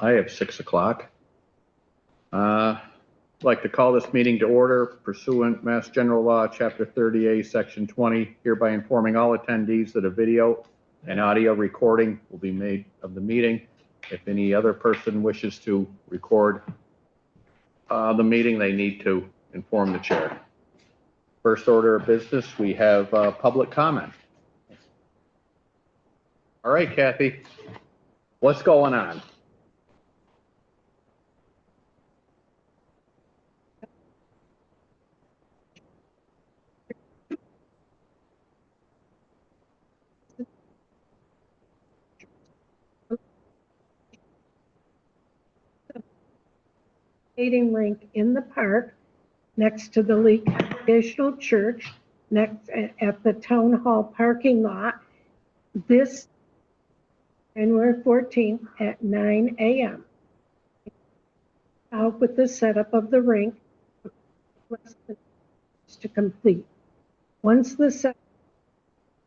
I have 6 o'clock. I'd like to call this meeting to order pursuant Mass General Law, Chapter 30A, Section 20, hereby informing all attendees that a video and audio recording will be made of the meeting. If any other person wishes to record the meeting, they need to inform the chair. First order of business, we have public comment. All right, Kathy, what's going on? Skating rink in the park next to the Lee Congregational Church, next at the town hall parking lot, this January 14th at 9 a.m. Out with the setup of the rink to complete. Once the set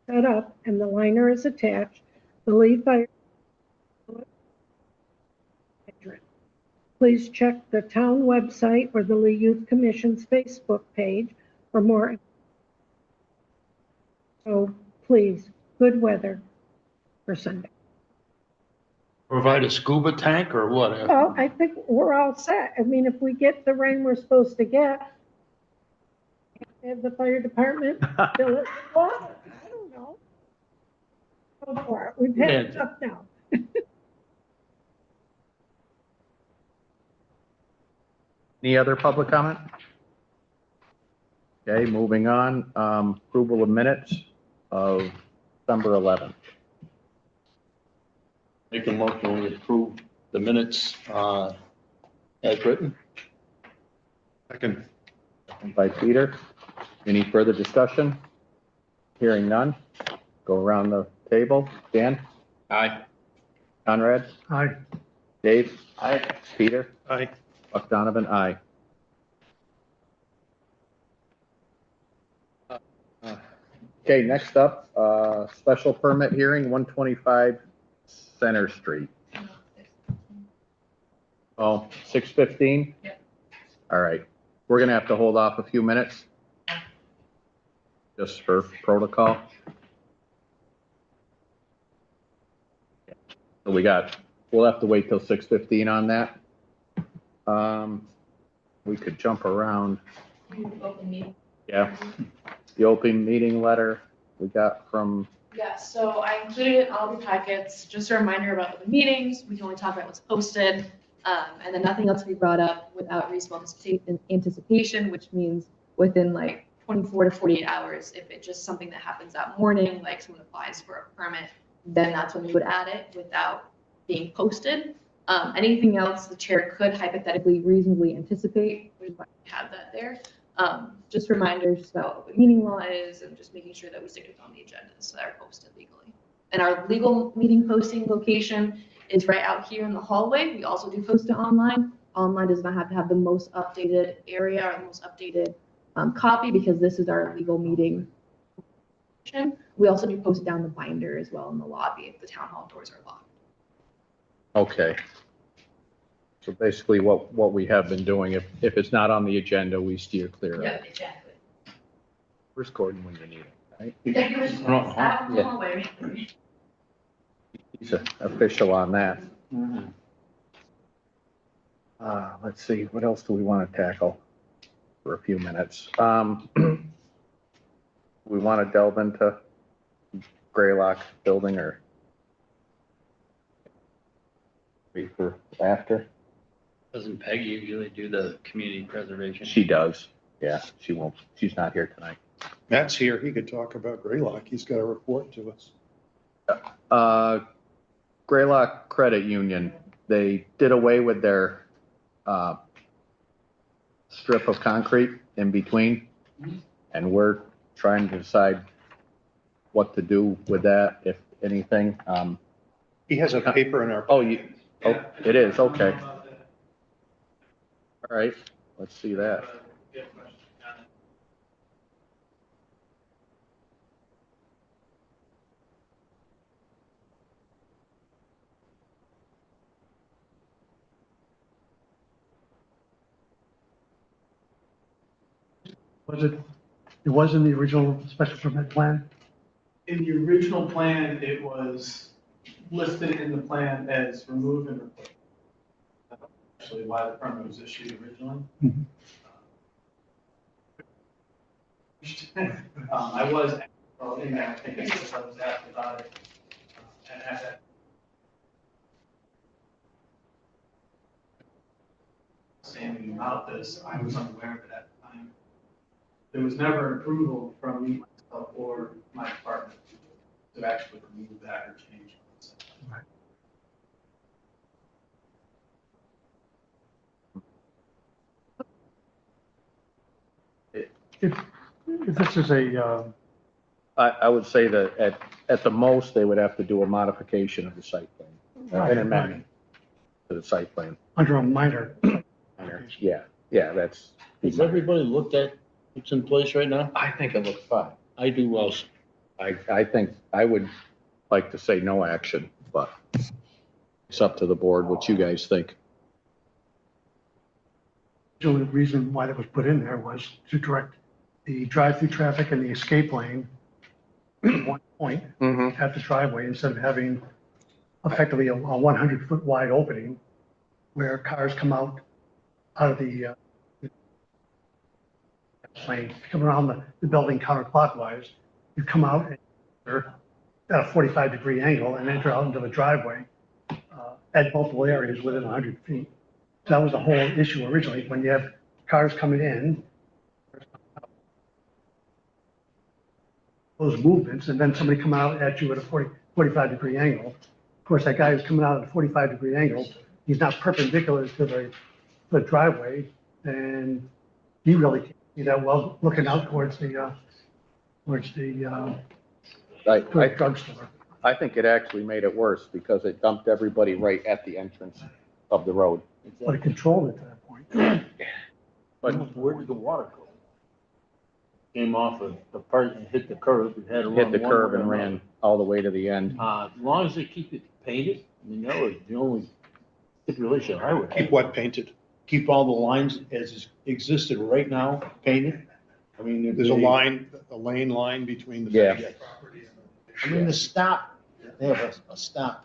up and the liner is attached, the Lee Fire hydrant. Please check the town website or the Lee Youth Commission's Facebook page for more. So please, good weather for Sunday. Provide a scuba tank or what? Well, I think we're all set. I mean, if we get the rain we're supposed to get, have the fire department fill it with water. I don't know. Go for it. We've had enough now. Any other public comment? Okay, moving on. Approval of minutes of December 11th. Make a motion to approve the minutes as written. Second. By Peter. Any further discussion? Hearing none. Go around the table. Dan? Aye. Conrad? Aye. Dave? Aye. Peter? Aye. Buck Donovan? Aye. Okay, next up, special permit hearing, 125 Center Street. Oh, 6:15? Yep. All right, we're gonna have to hold off a few minutes. Just for protocol. So we'll have to wait till 6:15 on that. We could jump around. Yeah, the open meeting letter we got from, Yeah, so I included it in all the packets, just a reminder about open meetings, we can only talk about what's posted, and then nothing else to be brought up without reasonable anticipation, which means within like 24 to 48 hours. If it's just something that happens that morning, like someone applies for a permit, then that's when we would add it without being posted. Anything else the chair could hypothetically reasonably anticipate, we might have that there. Just reminders about what meeting law is and just making sure that we stick it on the agendas that are posted legally. And our legal meeting posting location is right out here in the hallway. We also do post it online. Online does not have to have the most updated area or the most updated copy because this is our legal meeting. We also do post down the binder as well in the lobby if the town hall doors are locked. okay. So basically what we have been doing, if it's not on the agenda, we steer clear of it. Exactly. Where's Gordon when you need him, right? He's official on that. Let's see, what else do we want to tackle for a few minutes? We want to delve into Graylock building or wait for after? Doesn't Peggy usually do the community preservation? She does. Yeah, she won't. She's not here tonight. Matt's here. He could talk about Graylock. He's got a report to us. Graylock Credit Union, they did away with their strip of concrete in between, and we're trying to decide what to do with that, if anything. He has a paper in our. Oh, it is, okay. All right, let's see that. It was in the original special permit plan? In the original plan, it was listed in the plan as remove and replace. Actually, why the permit was issued originally. Mhm. I was, well, in that, I think it's just I was asked about it. And at that. Saying about this, I was unaware of it at the time. There was never approval from me, myself, or my department to actually remove that or change it. If this is a, I would say that at the most, they would have to do a modification of the site plan, an amendment to the site plan. under a minor, Yeah, that's. Has everybody looked at what's in place right now? I think it looks fine. I do also. I think I would like to say no action, but it's up to the board what you guys think. the only reason why that was put in there was to direct the drive-through traffic and the escape lane at one point at the driveway instead of having effectively a 100-foot wide opening where cars come out of the lane, come around the building counterclockwise. You come out and you're at a 45-degree angle and enter out into the driveway at multiple areas within 100 feet. So that was the whole issue originally, when you have cars coming in, those movements, and then somebody come out at you at a 45-degree angle. Of course, that guy who's coming out at a 45-degree angle, he's not perpendicular to the driveway, and he really can't see that well looking out towards the drugstore. I think it actually made it worse because it dumped everybody right at the entrance of the road. But it controlled it to that point. But Where did the water go? Came off of the part and hit the curb. It had to run hit the one curb way and or ran all the way to the end. As long as they keep it painted, I mean, that was the only stipulation I would Keep have. what painted? Keep all the lines as existed right now painted. I mean, if There's a they- line, a lane line between the. Yeah. property and the- I mean, the stop, they have a stop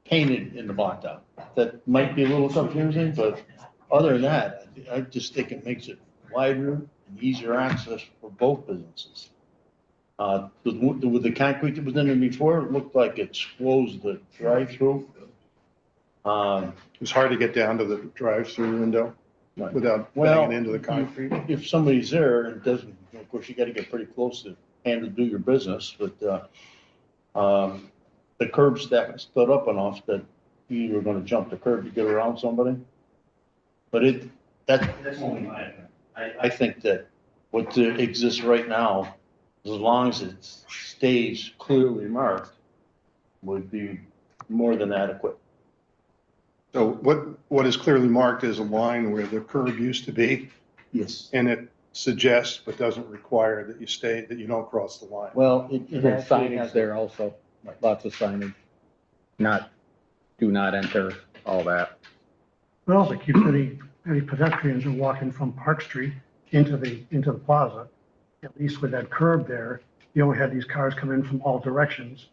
painted in the blacktop. That might be a little confusing, but other than that, I just think it makes it wider and easier access for both businesses. With the concrete that was in there before, it looked like it closed the drive-through. It's hard to get down to the drive-through window without Well, banging into the concrete. If somebody's there and doesn't, of course, you gotta get pretty close to and to do your business, but, the curb stood up enough that you were gonna jump the curb to get around somebody. But that's only my opinion. I think that what exists right now, as long as it stays clearly marked, would be more than adequate. So what is clearly marked is a line where the curb used to be, Yes. and it suggests but doesn't require that you don't cross the line. Well, it There's actually signage has there also, lots of signage. Do not enter, all that. But also keeps any pedestrians who are walking from Park Street into the plaza, at least with that curb there, you only had these cars come in from all directions.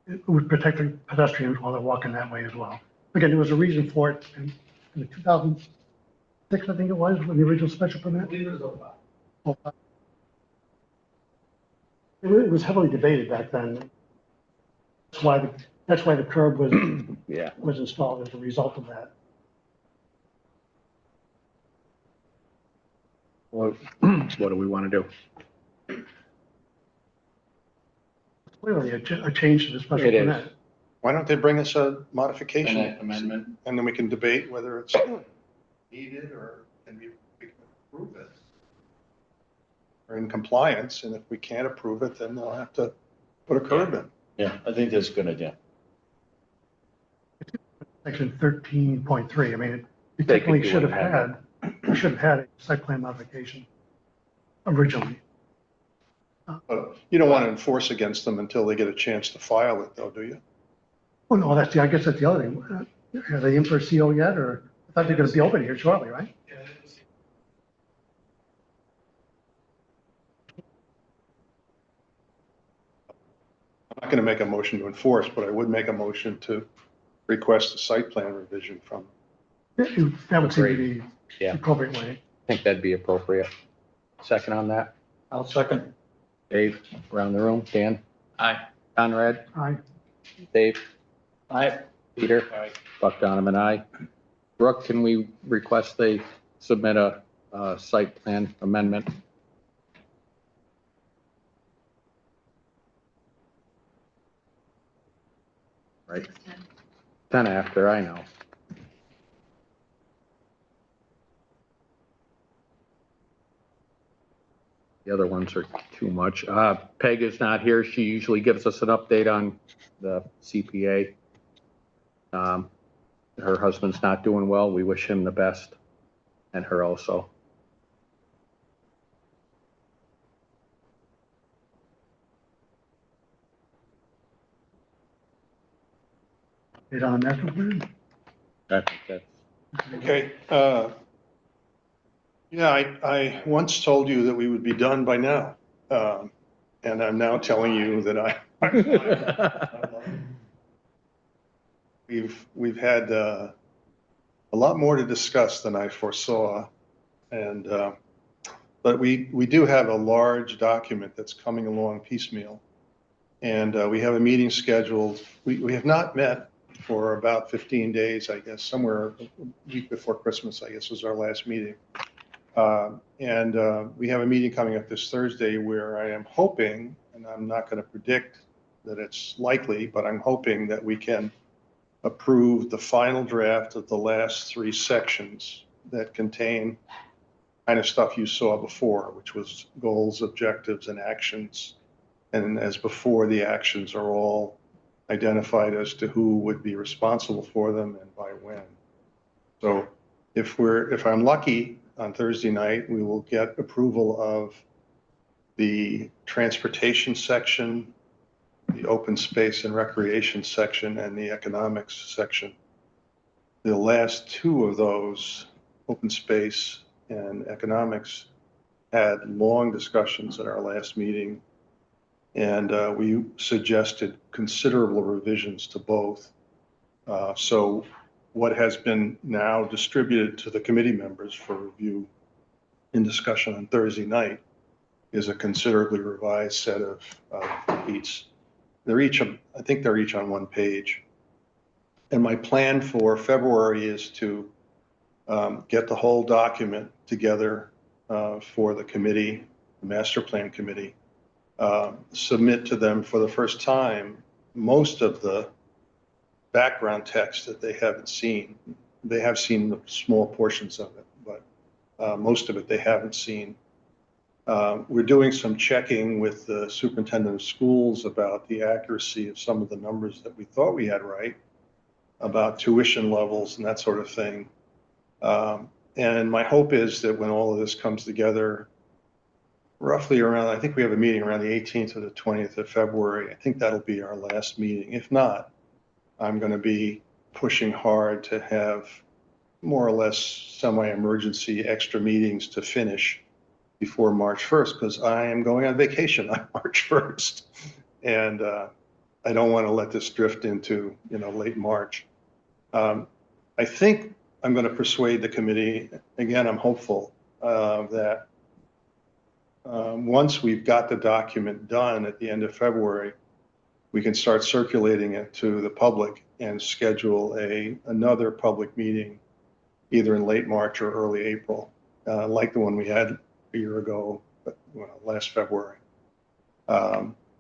It would protect the pedestrians while they're walking that way as well. Again, there was a reason for it in the 2006, I think it was, when the original special permit. It was heavily debated back then. That's why the curb Yeah. was installed as a result of that. What do we want to do? Clearly a change to the special It is. permit. Why don't they bring us a modification? amendment. And then we can debate whether it's needed or we can approve it. Or in compliance, and if we can't approve it, then they'll have to put a curb in. Yeah, I think that's a good idea. Section 13.3, I mean, it They could technically do should have an had a site plan modification originally. But you don't want to enforce against them until they get a chance to file it, though, do you? Oh, no, I guess that's the other thing. Are they in for a CO yet, or I thought they're gonna be open here shortly, right? going to make a motion to enforce, but I would make a motion to request a site plan revision from. That would seem to be the Yeah. appropriate way. I think that'd be appropriate. Second on that? I'll second. Dave, around the room. Dan? Aye. Conrad? Aye. Dave? Aye. Peter? Aye. Buck Donovan, aye. Brooke, can we request they submit a site plan amendment? Right, 10 after, I know. The other ones are too much. Peg is not here. She usually gives us an update on the CPA. Her husband's not doing well. We wish him the best, and her also. Is on the master plan? I think that's, Okay, yeah, I once told you that we would be done by now. And I'm now telling you that we've had a lot more to discuss than I foresaw. And, but we do have a large document that's coming along piecemeal. And we have a meeting scheduled. We have not met for about 15 days, I guess, somewhere a week before Christmas, I guess, was our last meeting. And we have a meeting coming up this Thursday where I am hoping, and I'm not going to predict that it's likely, but I'm hoping that we can approve the final draft of the last 3 sections that contain kind of stuff you saw before, which was goals, objectives, and actions. And as before, the actions are all identified as to who would be responsible for them and by when. So if I'm lucky on Thursday night, we will get approval of the transportation section, the open space and recreation section, and the economics section. The last 2 of those, open space and economics, had long discussions at our last meeting. And we suggested considerable revisions to both. So what has been now distributed to the committee members for review and discussion on Thursday night is a considerably revised set of sheets. I think they're each on 1 page. And my plan for February is to get the whole document together for the committee, the master plan committee, submit to them for the first time most of the background text that they haven't seen. They have seen the small portions of it, but most of it they haven't seen. We're doing some checking with the superintendent of schools about the accuracy of some of the numbers that we thought we had right, about tuition levels and that sort of thing. And my hope is that when all of this comes together, roughly around, I think we have a meeting around the 18th or the 20th of February. I think that'll be our last meeting. If not, I'm going to be pushing hard to have more or less semi-emergency extra meetings to finish before March 1st, because I am going on vacation on March 1st. And I don't want to let this drift into, late March. I think I'm going to persuade the committee, again, I'm hopeful that once we've got the document done at the end of February, we can start circulating it to the public and schedule another public meeting either in late March or early April, like the one we had a year ago, last February,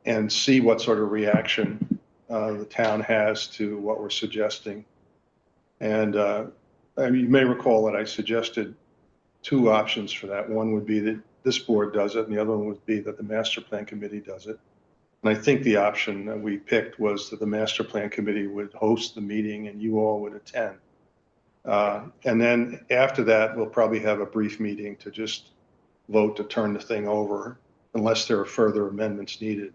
and see what sort of reaction the town has to what we're suggesting. And you may recall that I suggested 2 options for that. One would be that this board does it, and the other one would be that the master plan committee does it. And I think the option that we picked was that the master plan committee would host the meeting and you all would attend. And then after that, we'll probably have a brief meeting to just vote to turn the thing over, unless there are further amendments needed,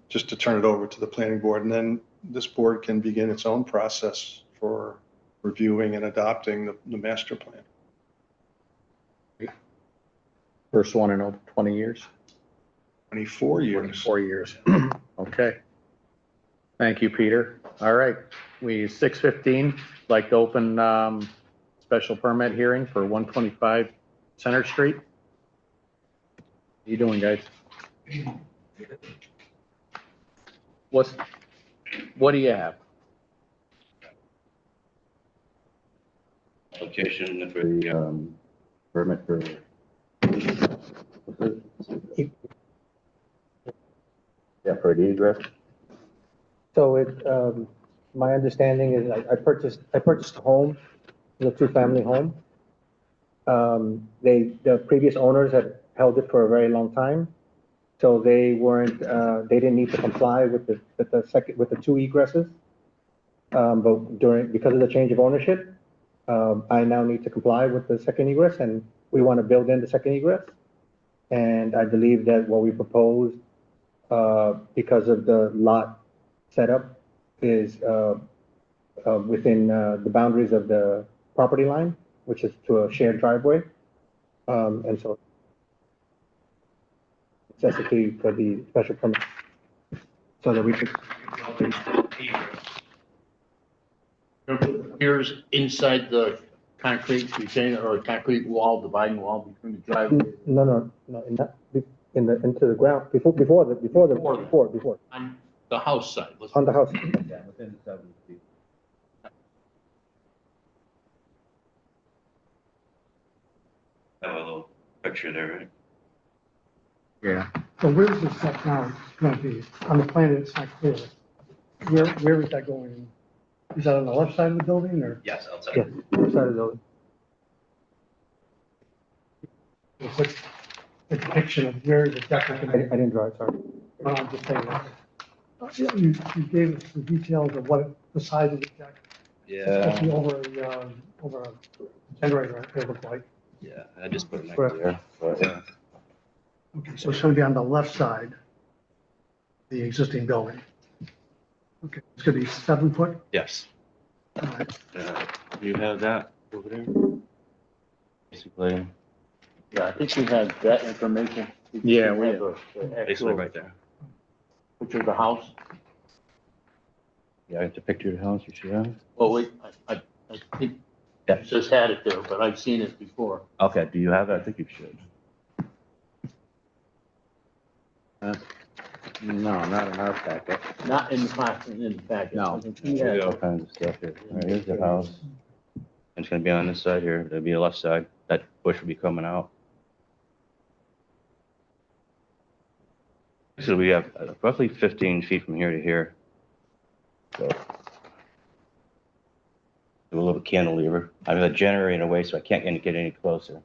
just to turn it over to the planning board. And then this board can begin its own process for reviewing and adopting the master plan. First one in over 20 years. 24 years. 24 years. Okay. Thank you, Peter. All right, 6:15, like to open special permit hearing for 125 Center Street. How you doing, guys? What do you have? Application for the permit for. Yeah, for the egress. So my understanding is I purchased a home, a two-family home. The previous owners had held it for a very long time. So they they didn't need to comply with the two egresses. But because of the change of ownership, I now need to comply with the second egress, and we want to build in the second egress. And I believe that what we proposed, because of the lot setup, is within the boundaries of the property line, which is to a shared driveway. And so necessity for the special permit, so that we could. Here's inside the concrete retaining or concrete wall, dividing wall between the driveway. No, into the ground, before. On the house side. On the house. Yeah, within 7 feet. Have a little picture there, right? Yeah. So where's the step now going to be? On the plan, it's not clear. Where is that going? Is that on the left side of the building or? Yes, outside. Yeah, left side of the building. What's the depiction of where the deck is I going to be? didn't draw it, sorry. No, I'm just saying that. You gave us the details of what the size of the deck, especially over a generator, it looked like. Yeah, I just put it right Correct. there, but yeah. Okay, so it's going to be on the left side, the existing building. Okay, it's going to be 7 foot. Yes. All right. You have that over there? Basically, Yeah, I think we have that information. Yeah, we have the basically actual right there. picture of the house. Yeah, it's a picture of the house you should have. Oh, wait, I think Yeah. it just had it there, but I've seen it before. Okay, do you have that? I think you should. No, not in our packet. Not in the packet. No. Yeah. All kinds of stuff here. All right, here's the house. It's gonna be on this side here. It'll be the left side. That bush will be coming out. So we have roughly 15 feet from here to here. So do a little cantilever. I have a generator in a way, so I can't get any closer.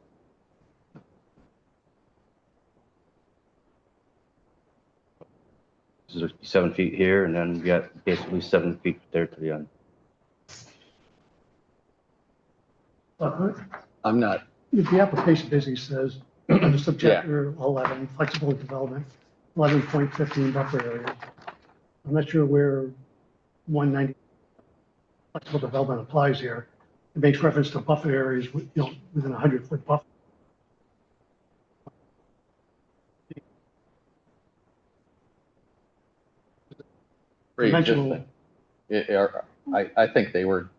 This is 7 feet here, and then we got basically 7 feet there to the end. I'm not, The application basically says, under subchapter 11, flexible development, 11.15 buffer areas. I'm not sure where 190 flexible development applies here. It makes reference to buffer areas, within a 100-foot buffer. Dimensional, I think they were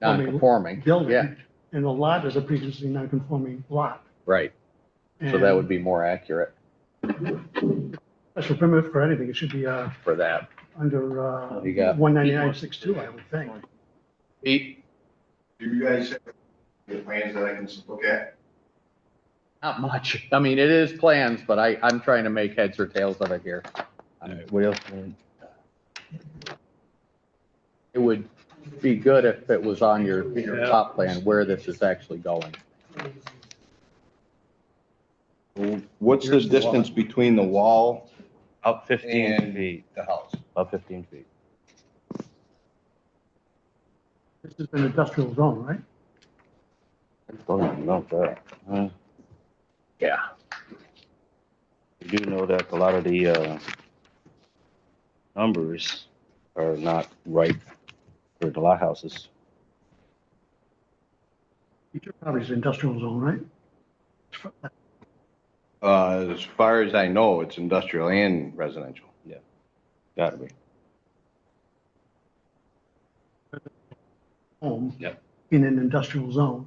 non-conforming. Yeah, building, and the lot is a previously non-conforming lot. right. So that would be more accurate Special permit for anything, it should be for that. under You got- 199.62, I would think. Pete, Do you guys have the plans that I can look at? Not much. I mean, it is plans, but I'm trying to make heads or tails of it here. What else? It would be good if it was on your top plan where this is actually going. What's the distance between the wall Up 15 and feet, the house? up 15 feet. This is an industrial zone, right? Don't even know that. Yeah. You do know that a lot of the numbers are not right for the lot houses. Your property is industrial zone, right? As far as I know, it's industrial and residential. Gotta be. Home. Yep. In an industrial zone.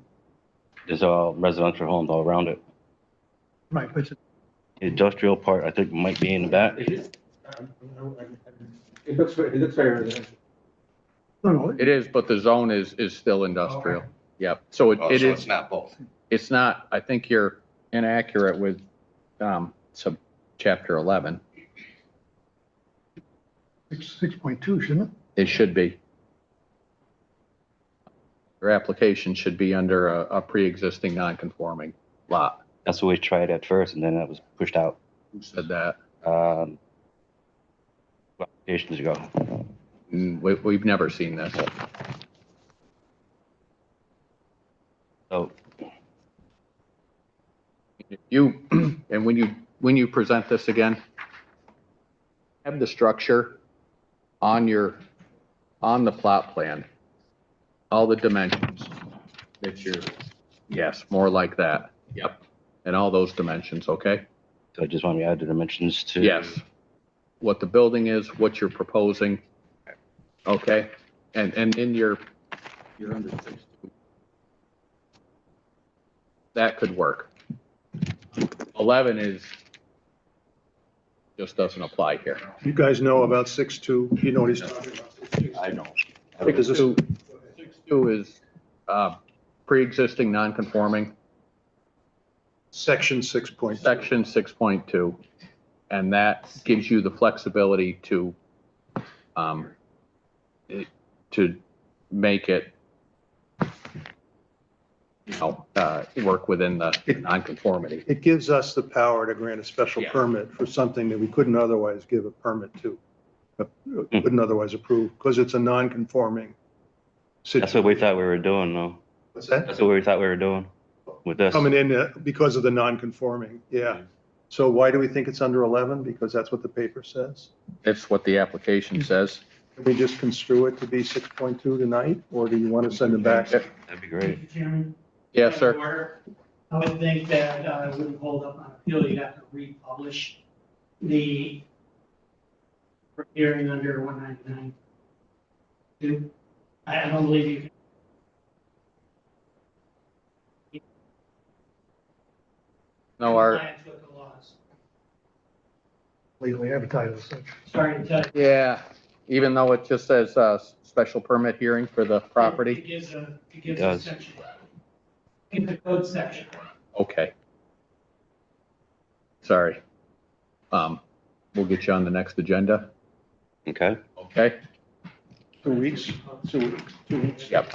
There's all residential homes all around it. Right, but The industrial part, I think, might be in the back. It looks very residential. no, It is, but the zone is still industrial. Yep, so it Oh, it so is, it's not both. it's not, I think you're inaccurate with, sub chapter 11. 6.2, shouldn't it? It should be. Your application should be under a pre-existing non-conforming lot. That's what we tried at first, and then that was pushed out. Who said that? Applications ago. We've never seen this. So, You, and when you present this again, have the structure on the plot plan, all the dimensions that you're, yes, more like that. Yep. And all those dimensions, okay? so I just want to add the dimensions to. Yes. What the building is, what you're proposing, okay? And in you're under 6. That could work. 11 just doesn't apply here. You guys know about 6.2, you know what he's talking about. I know. Because this- 6.2 is pre-existing non-conforming, Section 6.2. section 6.2, and that gives you the flexibility to make it, work within the non-conformity. It gives us the power to grant a special Yeah. permit for something that we couldn't otherwise give a permit to, couldn't otherwise approve, because it's a non-conforming situation. That's what we thought we were doing, though. What's that? That's what we thought we were doing with this. Coming in because of the non-conforming, yeah. So why do we think it's under 11? Because that's what the paper says? That's what the application says. Can we just construe it to be 6.2 tonight, or do you want to send it back? That'd be great. Mr. Chairman? Yes, sir. Order. I would think that it wouldn't hold up on appeal, you'd have to republish the hearing under 199. I don't believe you can. No, our, compliance with the laws. Legally advertised as such. Sorry to tell you. yeah, even though it just says special permit hearing for the property. It gives a does. section. In the code section. Okay. Sorry. We'll get you on the next agenda, Okay. okay? 2 weeks? 2 weeks, 2 weeks. Yep.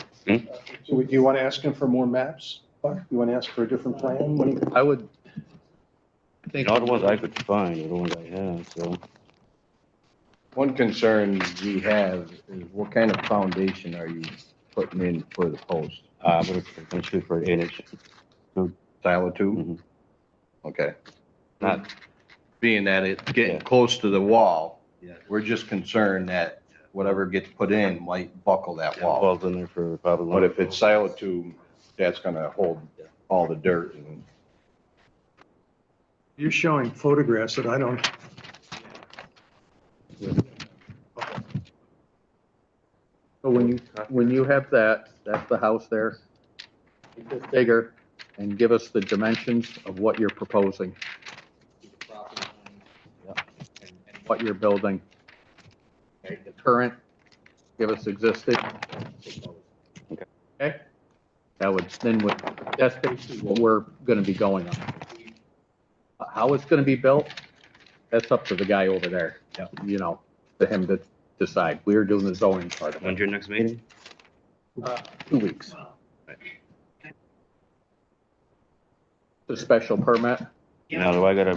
So do you want to ask him for more maps? Buck? You want to ask for a different plan? What do you- I would think, All the ones I could find are the ones I have, so. One concern we have is what kind of foundation are you putting in for the post? I'm gonna shoot for an 8-inch. Silo tube? Mhm. Okay. Not, Being that it's getting Yeah. close to the wall, we're just concerned that whatever gets put in might buckle that wall. walls in there for probably. But if it's silo tube, that's gonna hold all the dirt and You're showing photographs that I don't. so when you have that's the house there. Make this bigger and give us the dimensions of what you're proposing. And what you're building. Okay, the current, give us existing. Okay. Okay? That's basically what we're gonna be going on. How it's gonna be built, that's up to the guy over there. You know, to him to decide. We're doing the zoning part of When's it. your next meeting? 2 weeks. The special permit, Now, do I gotta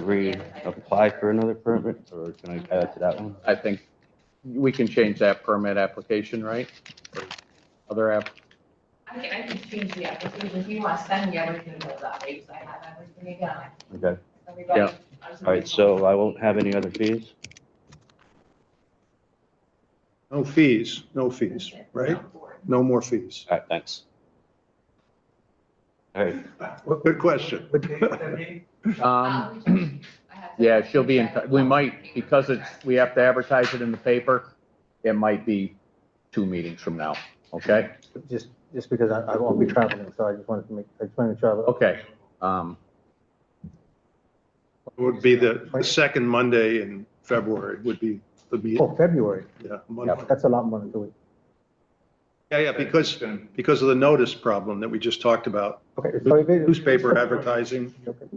apply for another permit, or can I add to that one? I think we can change that permit application, right? Or other app, I can change the application, if you want to send me everything that's that way, because I have everything again. Okay. Everybody- Yeah. All right, so I won't have any other fees? No fees, right? No more fees. All right, thanks. All right, Good question. Yeah, she'll be in, we might, because we have to advertise it in the paper, it might be 2 meetings from now, okay? Just because I won't be traveling, so I just wanted to travel. Okay, It would be the second Monday in February would be the meeting. Oh, February, Yeah, Monday. that's a lot more than 2 weeks. Yeah, because of the notice problem that we just talked about. Okay, so if it. Newspaper advertising. Okay.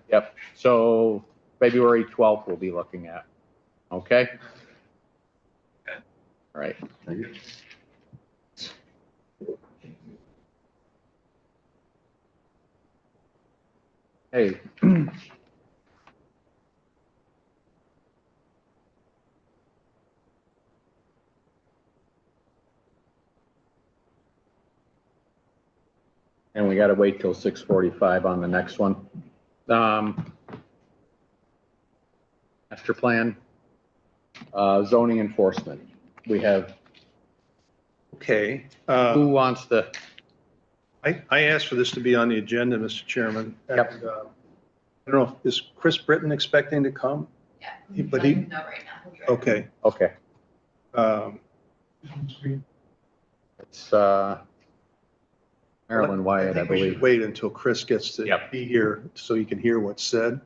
yep, so February 12th we'll be looking at, okay? All right. Hey. And we gotta wait till 6:45 on the next one. Master plan, zoning enforcement. We have, Okay. who wants to, I asked for this to be on the agenda, Mr. Chairman. Yep. And, I don't know, is Chris Britton expecting to come? Yeah. But he, No, right now. okay. okay, Um, it's, Marilyn Wyatt, I think we should believe. wait until Chris gets to Yep. be here so he can hear what's said.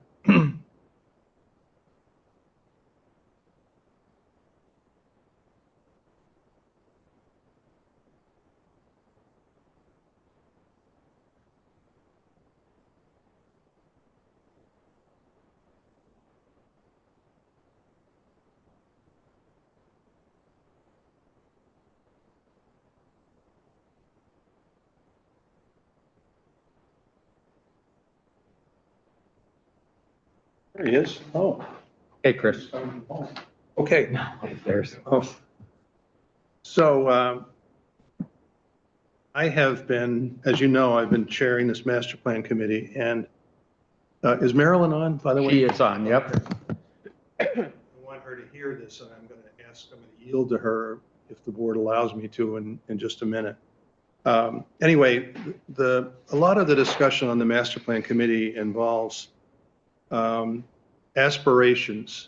There he is. Oh, Hey, Chris. okay. There's. Oh. So I have been, as you know, I've been chairing this master plan committee, and is Marilyn on, by the way? She is on, yep. I want her to hear this, and I'm going to yield to her if the board allows me to in just a minute. Anyway, a lot of the discussion on the master plan committee involves aspirations.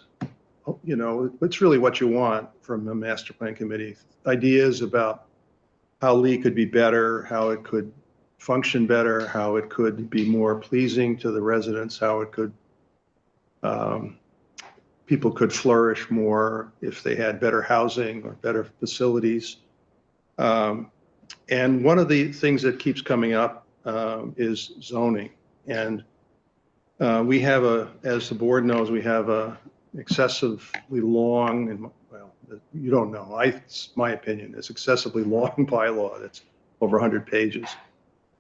You know, it's really what you want from a master plan committee. Ideas about how Lee could be better, how it could function better, how it could be more pleasing to the residents, how it could, people could flourish more if they had better housing or better facilities. And one of the things that keeps coming up is zoning. And we have as the board knows, we have a excessively long, and well, you don't know, it's my opinion, it's excessively long bylaw that's over 100 pages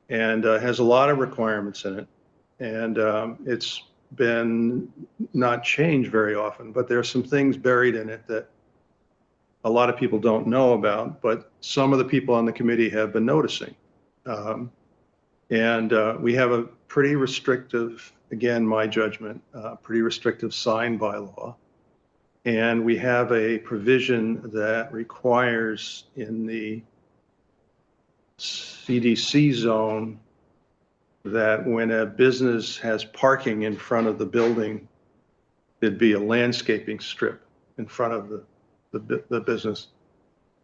and has a lot of requirements in it. And it's been not changed very often, but there's some things buried in it that a lot of people don't know about, but some of the people on the committee have been noticing. We have a pretty restrictive, again, my judgment, pretty restrictive sign bylaw. And we have a provision that requires in the CDC zone that when a business has parking in front of the building, there'd be a landscaping strip in front of the business.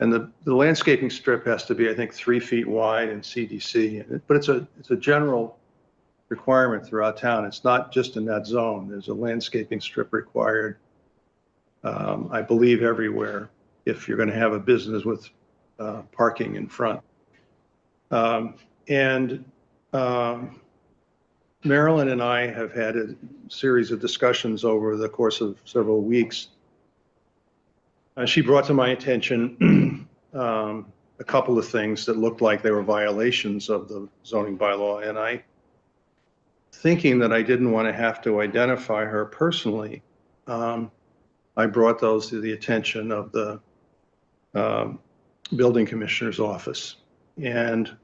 And the landscaping strip has to be, I think, 3 feet wide in CDC, but it's a general requirement throughout town. It's not just in that zone. There's a landscaping strip required, I believe, everywhere if you're going to have a business with parking in front. Marilyn and I have had a series of discussions over the course of several weeks. She brought to my attention a couple of things that looked like they were violations of the zoning bylaw, and I, thinking that I didn't want to have to identify her personally, I brought those to the attention of the building commissioner's office. And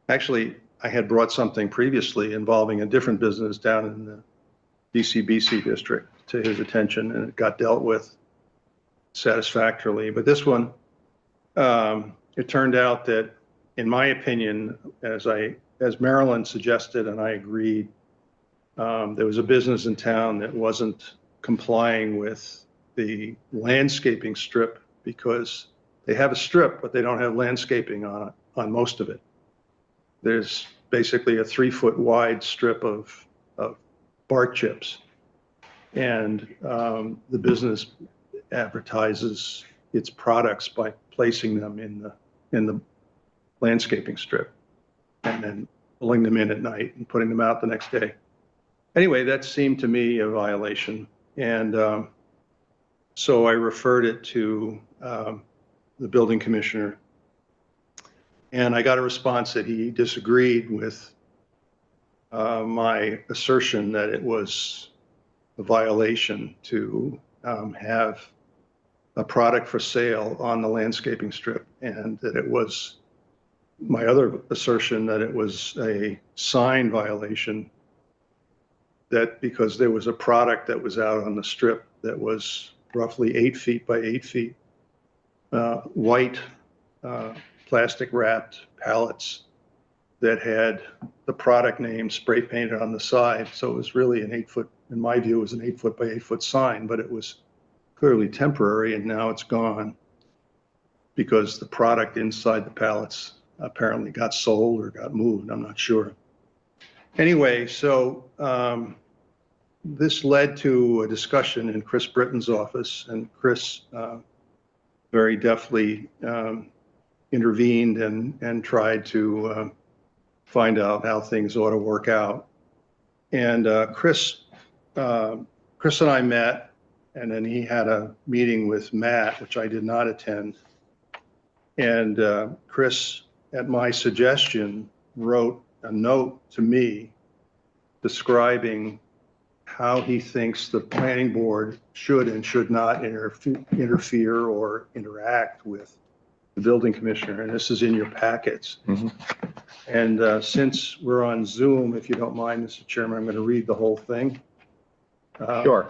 actually, I had brought something previously involving a different business down in the DCBC district to his attention, and it got dealt with satisfactorily. But this one, it turned out that, in my opinion, as Marilyn suggested, and I agreed, There was a business in town that wasn't complying with the landscaping strip because they have a strip, but they don't have landscaping on it, on most of it. There's basically a 3-foot wide strip of bark chips. And the business advertises its products by placing them in the landscaping strip and then pulling them in at night and putting them out the next day. Anyway, that seemed to me a violation. And so I referred it to the building commissioner. And I got a response that he disagreed with my assertion that it was a violation to have a product for sale on the landscaping strip, and that it was my other assertion that it was a sign violation, that because there was a product that was out on the strip that was roughly 8 feet by 8 feet, white plastic wrapped pallets that had the product name spray painted on the side. So it was really an 8-foot, in my view, it was an 8-foot by 8-foot sign, but it was clearly temporary, and now it's gone because the product inside the pallets apparently got sold or got moved. I'm not sure. Anyway, so this led to a discussion in Chris Britton's office, and Chris very deftly intervened and tried to find out how things ought to work out. And Chris and I met, and then he had a meeting with Matt, which I did not attend. And Chris, at my suggestion, wrote a note to me describing how he thinks the planning board should and should not interfere or interact with the building commissioner. And this is in your packets. Mhm. And since we're on Zoom, if you don't mind, Mr. Chairman, I'm going to read the whole thing. Sure.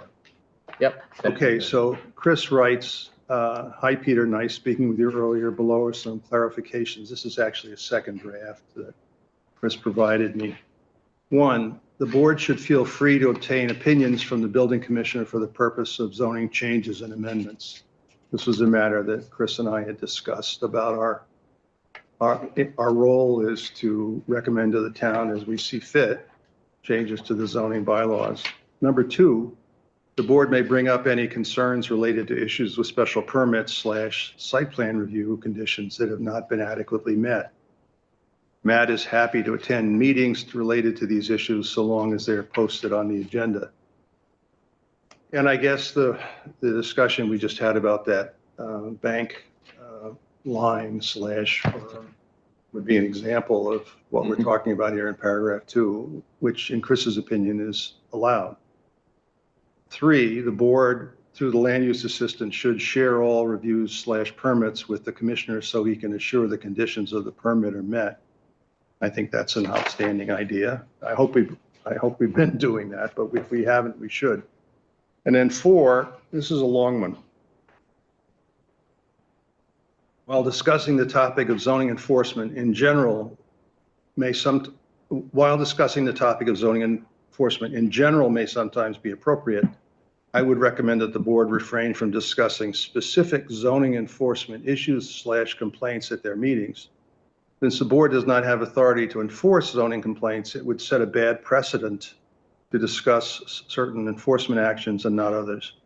Yep. Okay, so Chris writes, hi, Peter, nice speaking with you earlier. Below are some clarifications. This is actually a second draft that Chris provided me. 1, the board should feel free to obtain opinions from the building commissioner for the purpose of zoning changes and amendments. This was a matter that Chris and I had discussed about our role is to recommend to the town as we see fit changes to the zoning bylaws. Number 2, the board may bring up any concerns related to issues with special permits / site plan review conditions that have not been adequately met. Matt is happy to attend meetings related to these issues so long as they're posted on the agenda. And I guess the discussion we just had about that bank line / would be an example of what we're talking about here in paragraph 2, which in Chris's opinion is allowed. 3, the board, through the land use assistant, should share all reviews / permits with the commissioner so he can assure the conditions of the permit are met. I think that's an outstanding idea. I hope we've been doing that, but if we haven't, we should. And then 4, this is a long one. While discussing the topic of zoning enforcement in general may sometimes be appropriate, I would recommend that the board refrain from discussing specific zoning enforcement issues / complaints at their meetings. Since the board does not have authority to enforce zoning complaints, it would set a bad precedent to discuss certain enforcement actions and not others.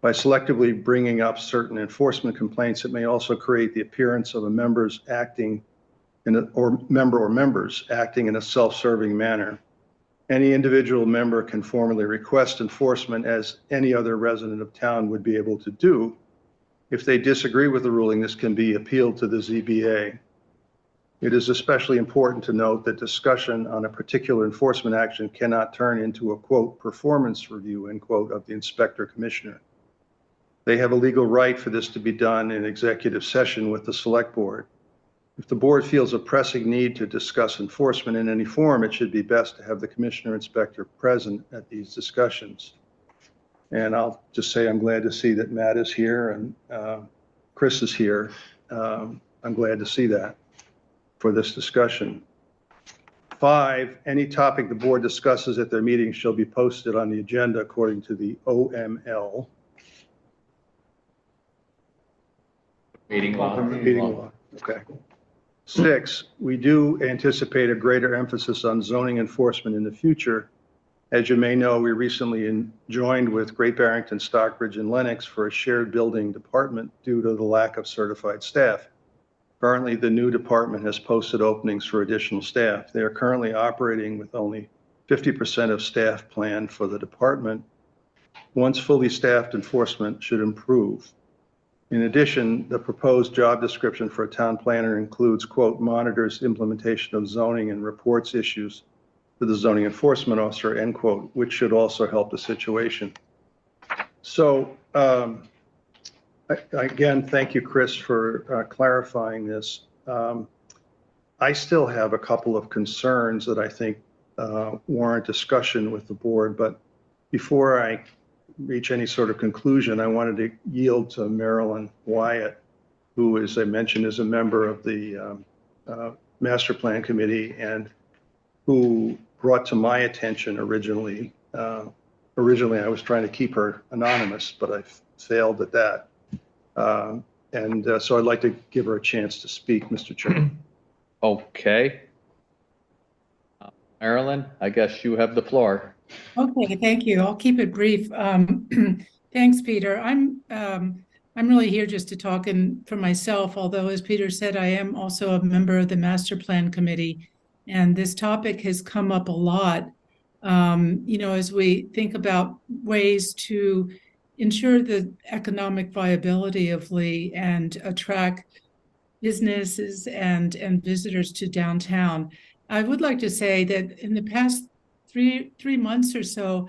By selectively bringing up certain enforcement complaints, it may also create the appearance of members acting in a self-serving manner. Any individual member can formally request enforcement as any other resident of town would be able to do. If they disagree with the ruling, this can be appealed to the ZBA. It is especially important to note that discussion on a particular enforcement action cannot turn into a, quote, performance review, end quote, of the inspector commissioner. They have a legal right for this to be done in executive session with the select board. If the board feels a pressing need to discuss enforcement in any form, it should be best to have the commissioner inspector present at these discussions. And I'll just say I'm glad to see that Matt is here and Chris is here. I'm glad to see that for this discussion. 5, any topic the board discusses at their meeting shall be posted on the agenda according to the OML. Meeting law. Meeting law, okay. 6, we do anticipate a greater emphasis on zoning enforcement in the future. As you may know, we recently joined with Great Barrington, Stockbridge, and Lenox for a shared building department due to the lack of certified staff. Currently, the new department has posted openings for additional staff. They are currently operating with only 50% of staff planned for the department. Once fully staffed, enforcement should improve. In addition, the proposed job description for a town planner includes, quote, monitors implementation of zoning and reports issues to the zoning enforcement officer, end quote, which should also help the situation. So, again, thank you, Chris, for clarifying this. I still have a couple of concerns that I think warrant discussion with the board, but before I reach any sort of conclusion, I wanted to yield to Marilyn Wyatt, who, as I mentioned, is a member of the Master Plan Committee and who brought to my attention originally. Originally, I was trying to keep her anonymous, but I failed at that. So I'd like to give her a chance to speak, Mr. Chairman. Okay. Marilyn, I guess you have the floor. Okay, thank you. I'll keep it brief. Thanks, Peter. I'm really here just to talk for myself, although as Peter said, I am also a member of the Master Plan Committee, and this topic has come up a lot. As we think about ways to ensure the economic viability of Lee and attract businesses and visitors to downtown. I would like to say that in the past three months or so,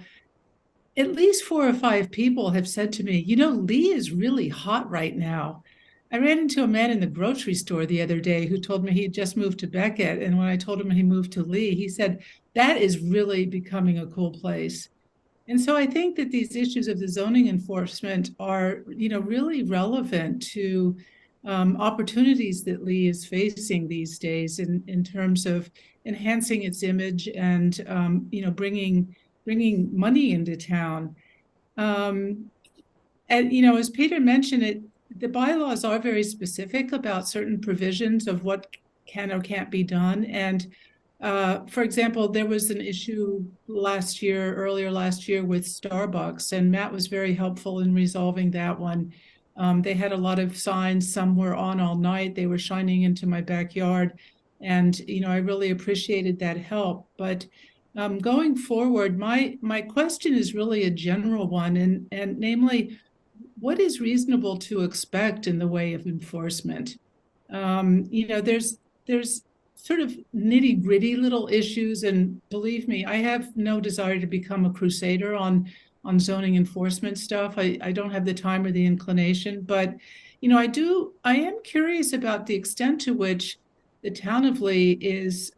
at least 4 or 5 people have said to me, Lee is really hot right now. I ran into a man in the grocery store the other day who told me he just moved to Beckett. And when I told him he moved to Lee, he said, that is really becoming a cool place. And so I think that these issues of the zoning enforcement are, really relevant to opportunities that Lee is facing these days in terms of enhancing its image and, bringing money into town. And, as Peter mentioned, the bylaws are very specific about certain provisions of what can or can't be done. And for example, there was an issue earlier last year with Starbucks, and Matt was very helpful in resolving that one. They had a lot of signs, some were on all night, they were shining into my backyard. And, I really appreciated that help. But going forward, my question is really a general one, and namely, what is reasonable to expect in the way of enforcement? There's sort of nitty-gritty little issues, and believe me, I have no desire to become a crusader on zoning enforcement stuff. I don't have the time or the inclination, but I am curious about the extent to which the town of Lee is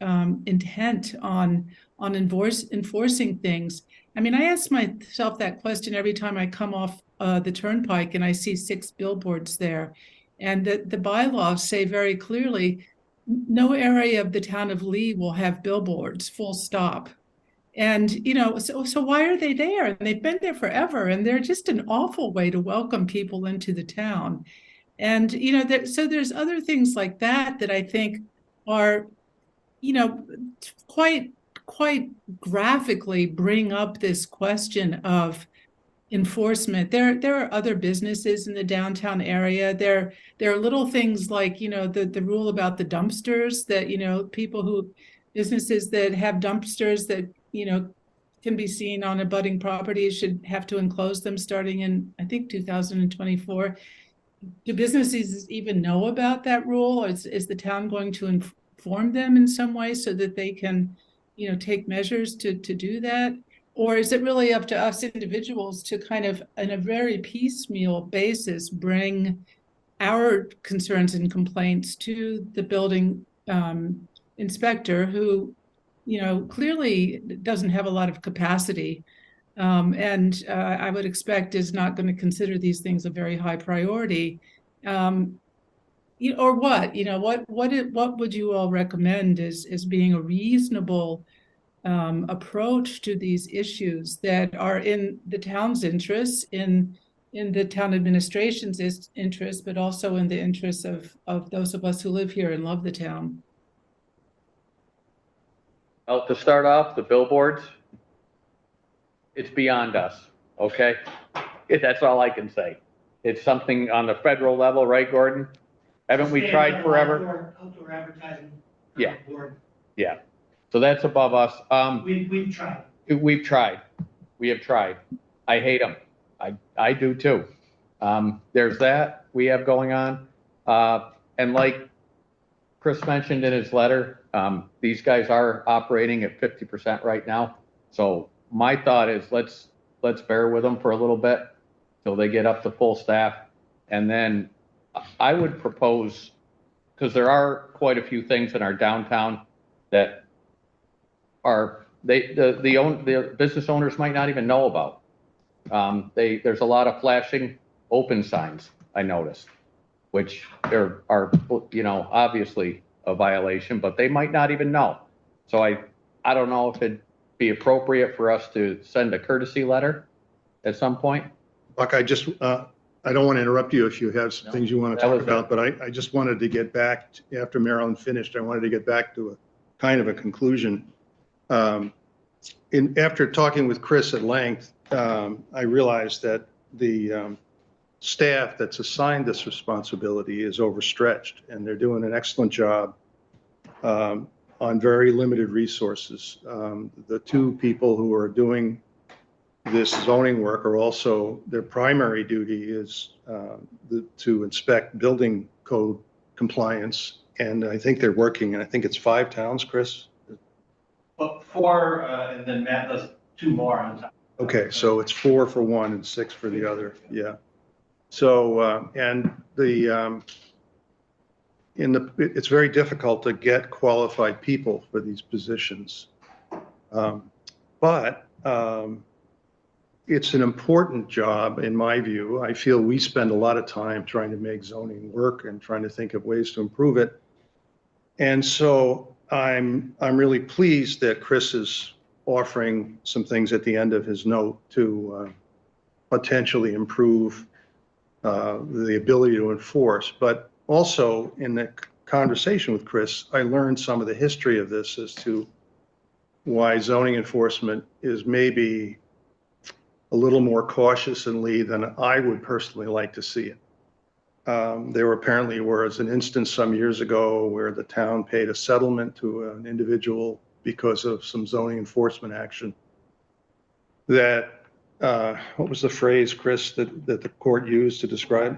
intent on enforcing things. I mean, I ask myself that question every time I come off the turnpike and I see 6 billboards there, and the bylaws say very clearly, no area of the town of Lee will have billboards, full stop. And, so why are they there? And they've been there forever, and they're just an awful way to welcome people into the town. And, so there's other things like that I think are, quite graphically bring up this question of enforcement. There are other businesses in the downtown area. There are little things like, the rule about the dumpsters that, businesses that have dumpsters that, can be seen on abutting properties should have to enclose them starting in, I think, 2024. Do businesses even know about that rule? Or is the town going to inform them in some way so that they can, take measures to do that? Or is it really up to us individuals to kind of, on a very piecemeal basis, bring our concerns and complaints to the building inspector who, clearly doesn't have a lot of capacity and I would expect is not going to consider these things a very high priority. or what, what would you all recommend as being a reasonable approach to these issues that are in the town's interests, in the town administration's interest, but also in the interests of those of us who live here and love the town? Well, to start off, the billboards, it's beyond us, okay? That's all I can say. It's something on the federal level, right, Gordon? Haven't we tried forever? Outdoor advertising. Yeah. Yeah. So that's above us. We've tried. We've tried. We have tried. I hate them. I do too. There's that we have going on. And like Chris mentioned in his letter, these guys are operating at 50% right now. So my thought is let's bear with them for a little bit till they get up to full staff. And then I would propose, because there are quite a few things in our downtown that are, the business owners might not even know about. There's a lot of flashing open signs, I noticed, which are, obviously a violation, but they might not even know. So I don't know if it'd be appropriate for us to send a courtesy letter at some point. Buck, I don't want to interrupt you if you have some things you want to talk about, but I just wanted to get back, after Marilyn finished, I wanted to get back to a kind of a conclusion. After talking with Chris at length, I realized that the staff that's assigned this responsibility is overstretched, and they're doing an excellent job on very limited resources. The two people who are doing this zoning work are also, their primary duty is to inspect building code compliance, and I think they're working, and I think it's 5 towns, Chris? But 4, and then Matt does 2 more on top. Okay, so it's 4 for one and 6 for the other, yeah. So, and it's very difficult to get qualified people for these positions. But it's an important job, in my view. I feel we spend a lot of time trying to make zoning work and trying to think of ways to improve it. And so I'm really pleased that Chris is offering some things at the end of his note to potentially improve the ability to enforce. But also in the conversation with Chris, I learned some of the history of this as to why zoning enforcement is maybe a little more cautiously than I would personally like to see it. There apparently was an instance some years ago where the town paid a settlement to an individual because of some zoning enforcement action. That, what was the phrase, Chris, that the court used to describe?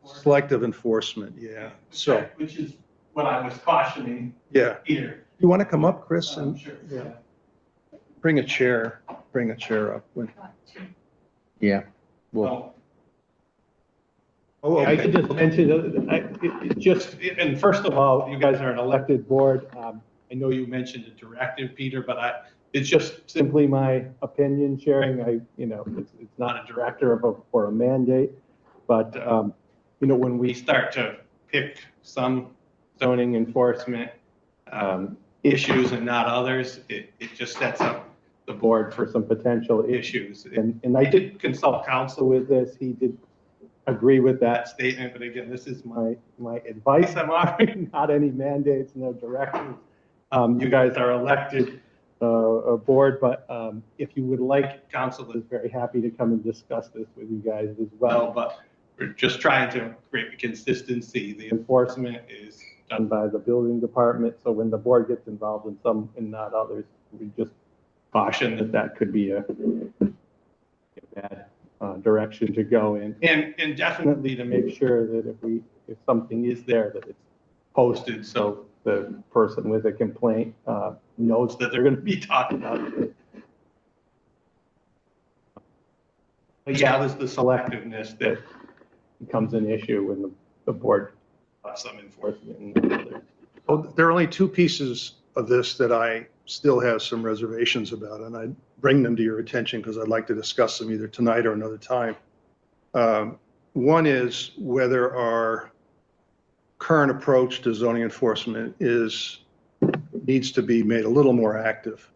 Selective enforcement, yeah. So, which is what I was cautioning. Yeah. Peter. You want to come up, Chris? And Sure. yeah. Bring a chair up. Yeah. Well, Oh, I okay. could just mention, and first of all, you guys are an elected board. I know you mentioned a directive, Peter, but it's just simply my opinion sharing. It's not a directive or a mandate, but when we start to pick some zoning enforcement issues and not others, it just sets up the board for some potential issues. And I did consult counsel with this. He did agree with that statement, but again, this is my advice I'm offering, not any mandates, no directives. You guys are elected a board, but if you would like, council is very happy to come and discuss this with you guys as well. But we're just trying to create consistency. The enforcement is done by the building department, so when the board gets involved in some and not others, we just caution that could be a bad direction to go in, and definitely to make sure that if something is there, that it's posted so the person with a complaint knows that they're going to be talking about it. But yeah, there's the selectiveness that becomes an issue when the board has some enforcement. And Well, there are only 2 pieces of this that I still have some reservations about, and I bring them to your attention because I'd like to discuss them either tonight or another time. One is whether our current approach to zoning enforcement needs to be made a little more active.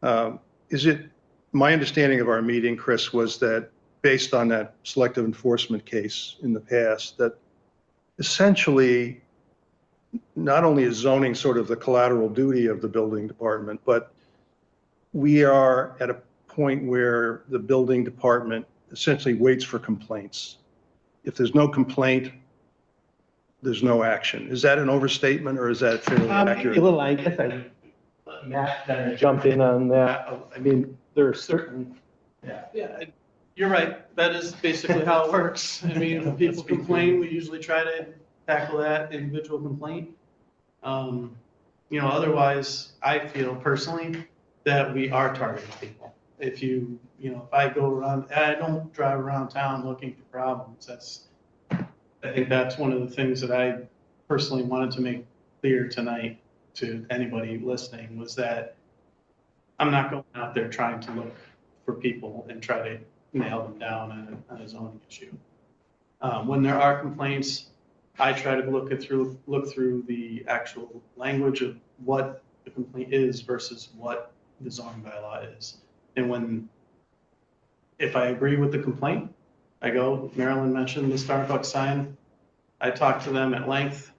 My understanding of our meeting, Chris, was that based on that selective enforcement case in the past, that essentially not only is zoning sort of the collateral duty of the building department, but we are at a point where the building department essentially waits for complaints. If there's no complaint, there's no action. Is that an overstatement or is that fairly accurate? A little, I guess Matt kind of jumped in on that. I mean, there are certain. Yeah, you're right. That is basically how it works. I mean, when people complain, we usually try to tackle that individual complaint. Otherwise, I feel personally that we are targeting people. If if I go around, I don't drive around town looking for problems. I think that's one of the things that I personally wanted to make clear tonight to anybody listening, was that I'm not going out there trying to look for people and try to nail them down on a zoning issue. When there are complaints, I try to look through the actual language of what the complaint is versus what the zoning bylaw is. And if I agree with the complaint, I go, Marilyn mentioned the Starbucks sign. I talked to them at length,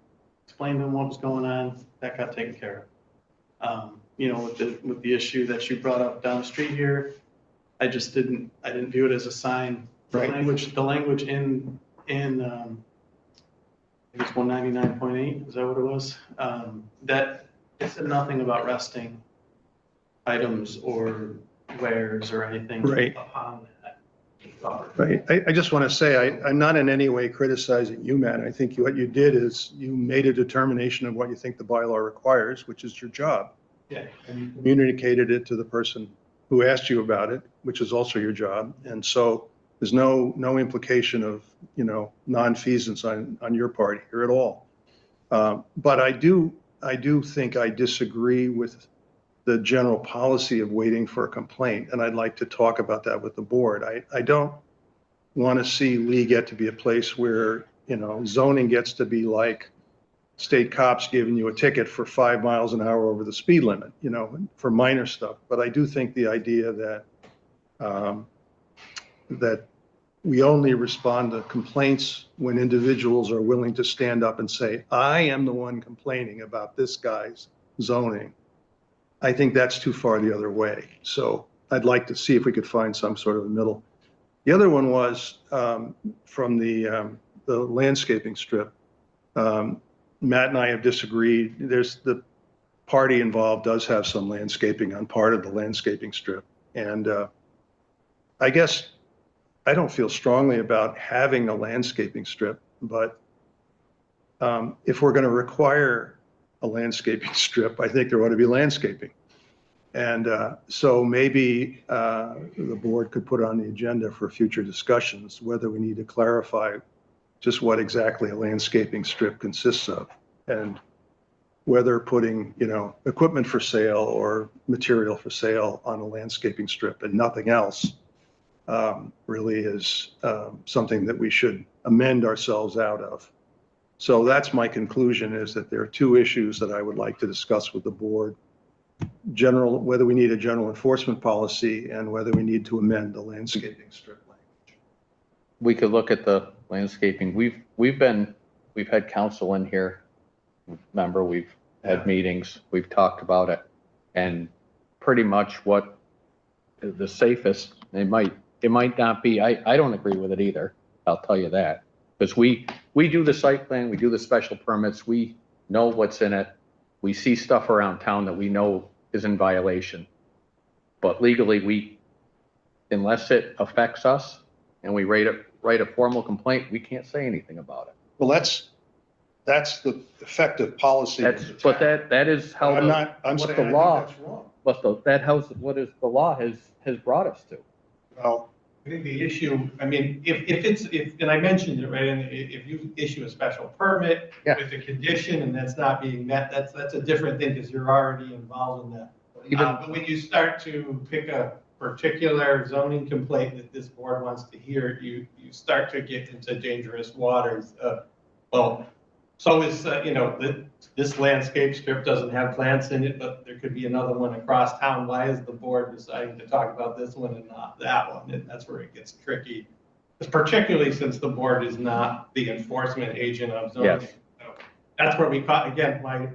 explained to them what was going on, that got taken care of. With the issue that you brought up down the street here, I didn't view it as a sign. Right. The language in I think it's 199.8, is that what it was? That it said nothing about resting items or wares or anything Right. upon that. Right. I just want to say, I'm not in any way criticizing you, Matt. I think what you did is you made a determination of what you think the bylaw requires, which is your job. Yeah. And you communicated it to the person who asked you about it, which is also your job. And so there's no implication of, nonfeasance on your part here at all. But I do think I disagree with the general policy of waiting for a complaint, and I'd like to talk about that with the board. I don't want to see Lee get to be a place where, zoning gets to be like state cops giving you a ticket for 5 miles an hour over the speed limit, for minor stuff. But I do think the idea that that we only respond to complaints when individuals are willing to stand up and say, I am the one complaining about this guy's zoning. I think that's too far the other way. So I'd like to see if we could find some sort of a middle. The other one was from the landscaping strip. Matt and I have disagreed. There's the party involved does have some landscaping on part of the landscaping strip. And I guess I don't feel strongly about having a landscaping strip, but if we're going to require a landscaping strip, I think there ought to be landscaping. And so maybe the board could put on the agenda for future discussions whether we need to clarify just what exactly a landscaping strip consists of, and whether putting, equipment for sale or material for sale on a landscaping strip and nothing else really is something that we should amend ourselves out of. So that's my conclusion, is that there are two issues that I would like to discuss with the board. Whether we need a general enforcement policy and whether we need to amend the landscaping strip language. We could look at the landscaping. We've had council in here. Remember, we've had meetings, we've talked about it, and pretty much what the safest, it might not be, I don't agree with it either. I'll tell you that. Because we do the site plan, we do the special permits, we know what's in it. We see stuff around town that we know is in violation. But legally, unless it affects us and we write a formal complaint, we can't say anything about it. Well, that's the effective policy. But that is how what the law, the law has brought us to. Well, I think the issue, if and I mentioned it, right, and if you issue a special permit with a condition and that's not being met, that's a different thing, because you're already involved in that. But when you start to pick a particular zoning complaint that this board wants to hear, you start to get into dangerous waters. Well, So is, this landscape strip doesn't have plants in it, but there could be another one across town. Why is the board deciding to talk about this one and not that one? And that's where it gets tricky. Particularly since the board is not the enforcement agent of zoning. Yes. So that's where we caught, again, my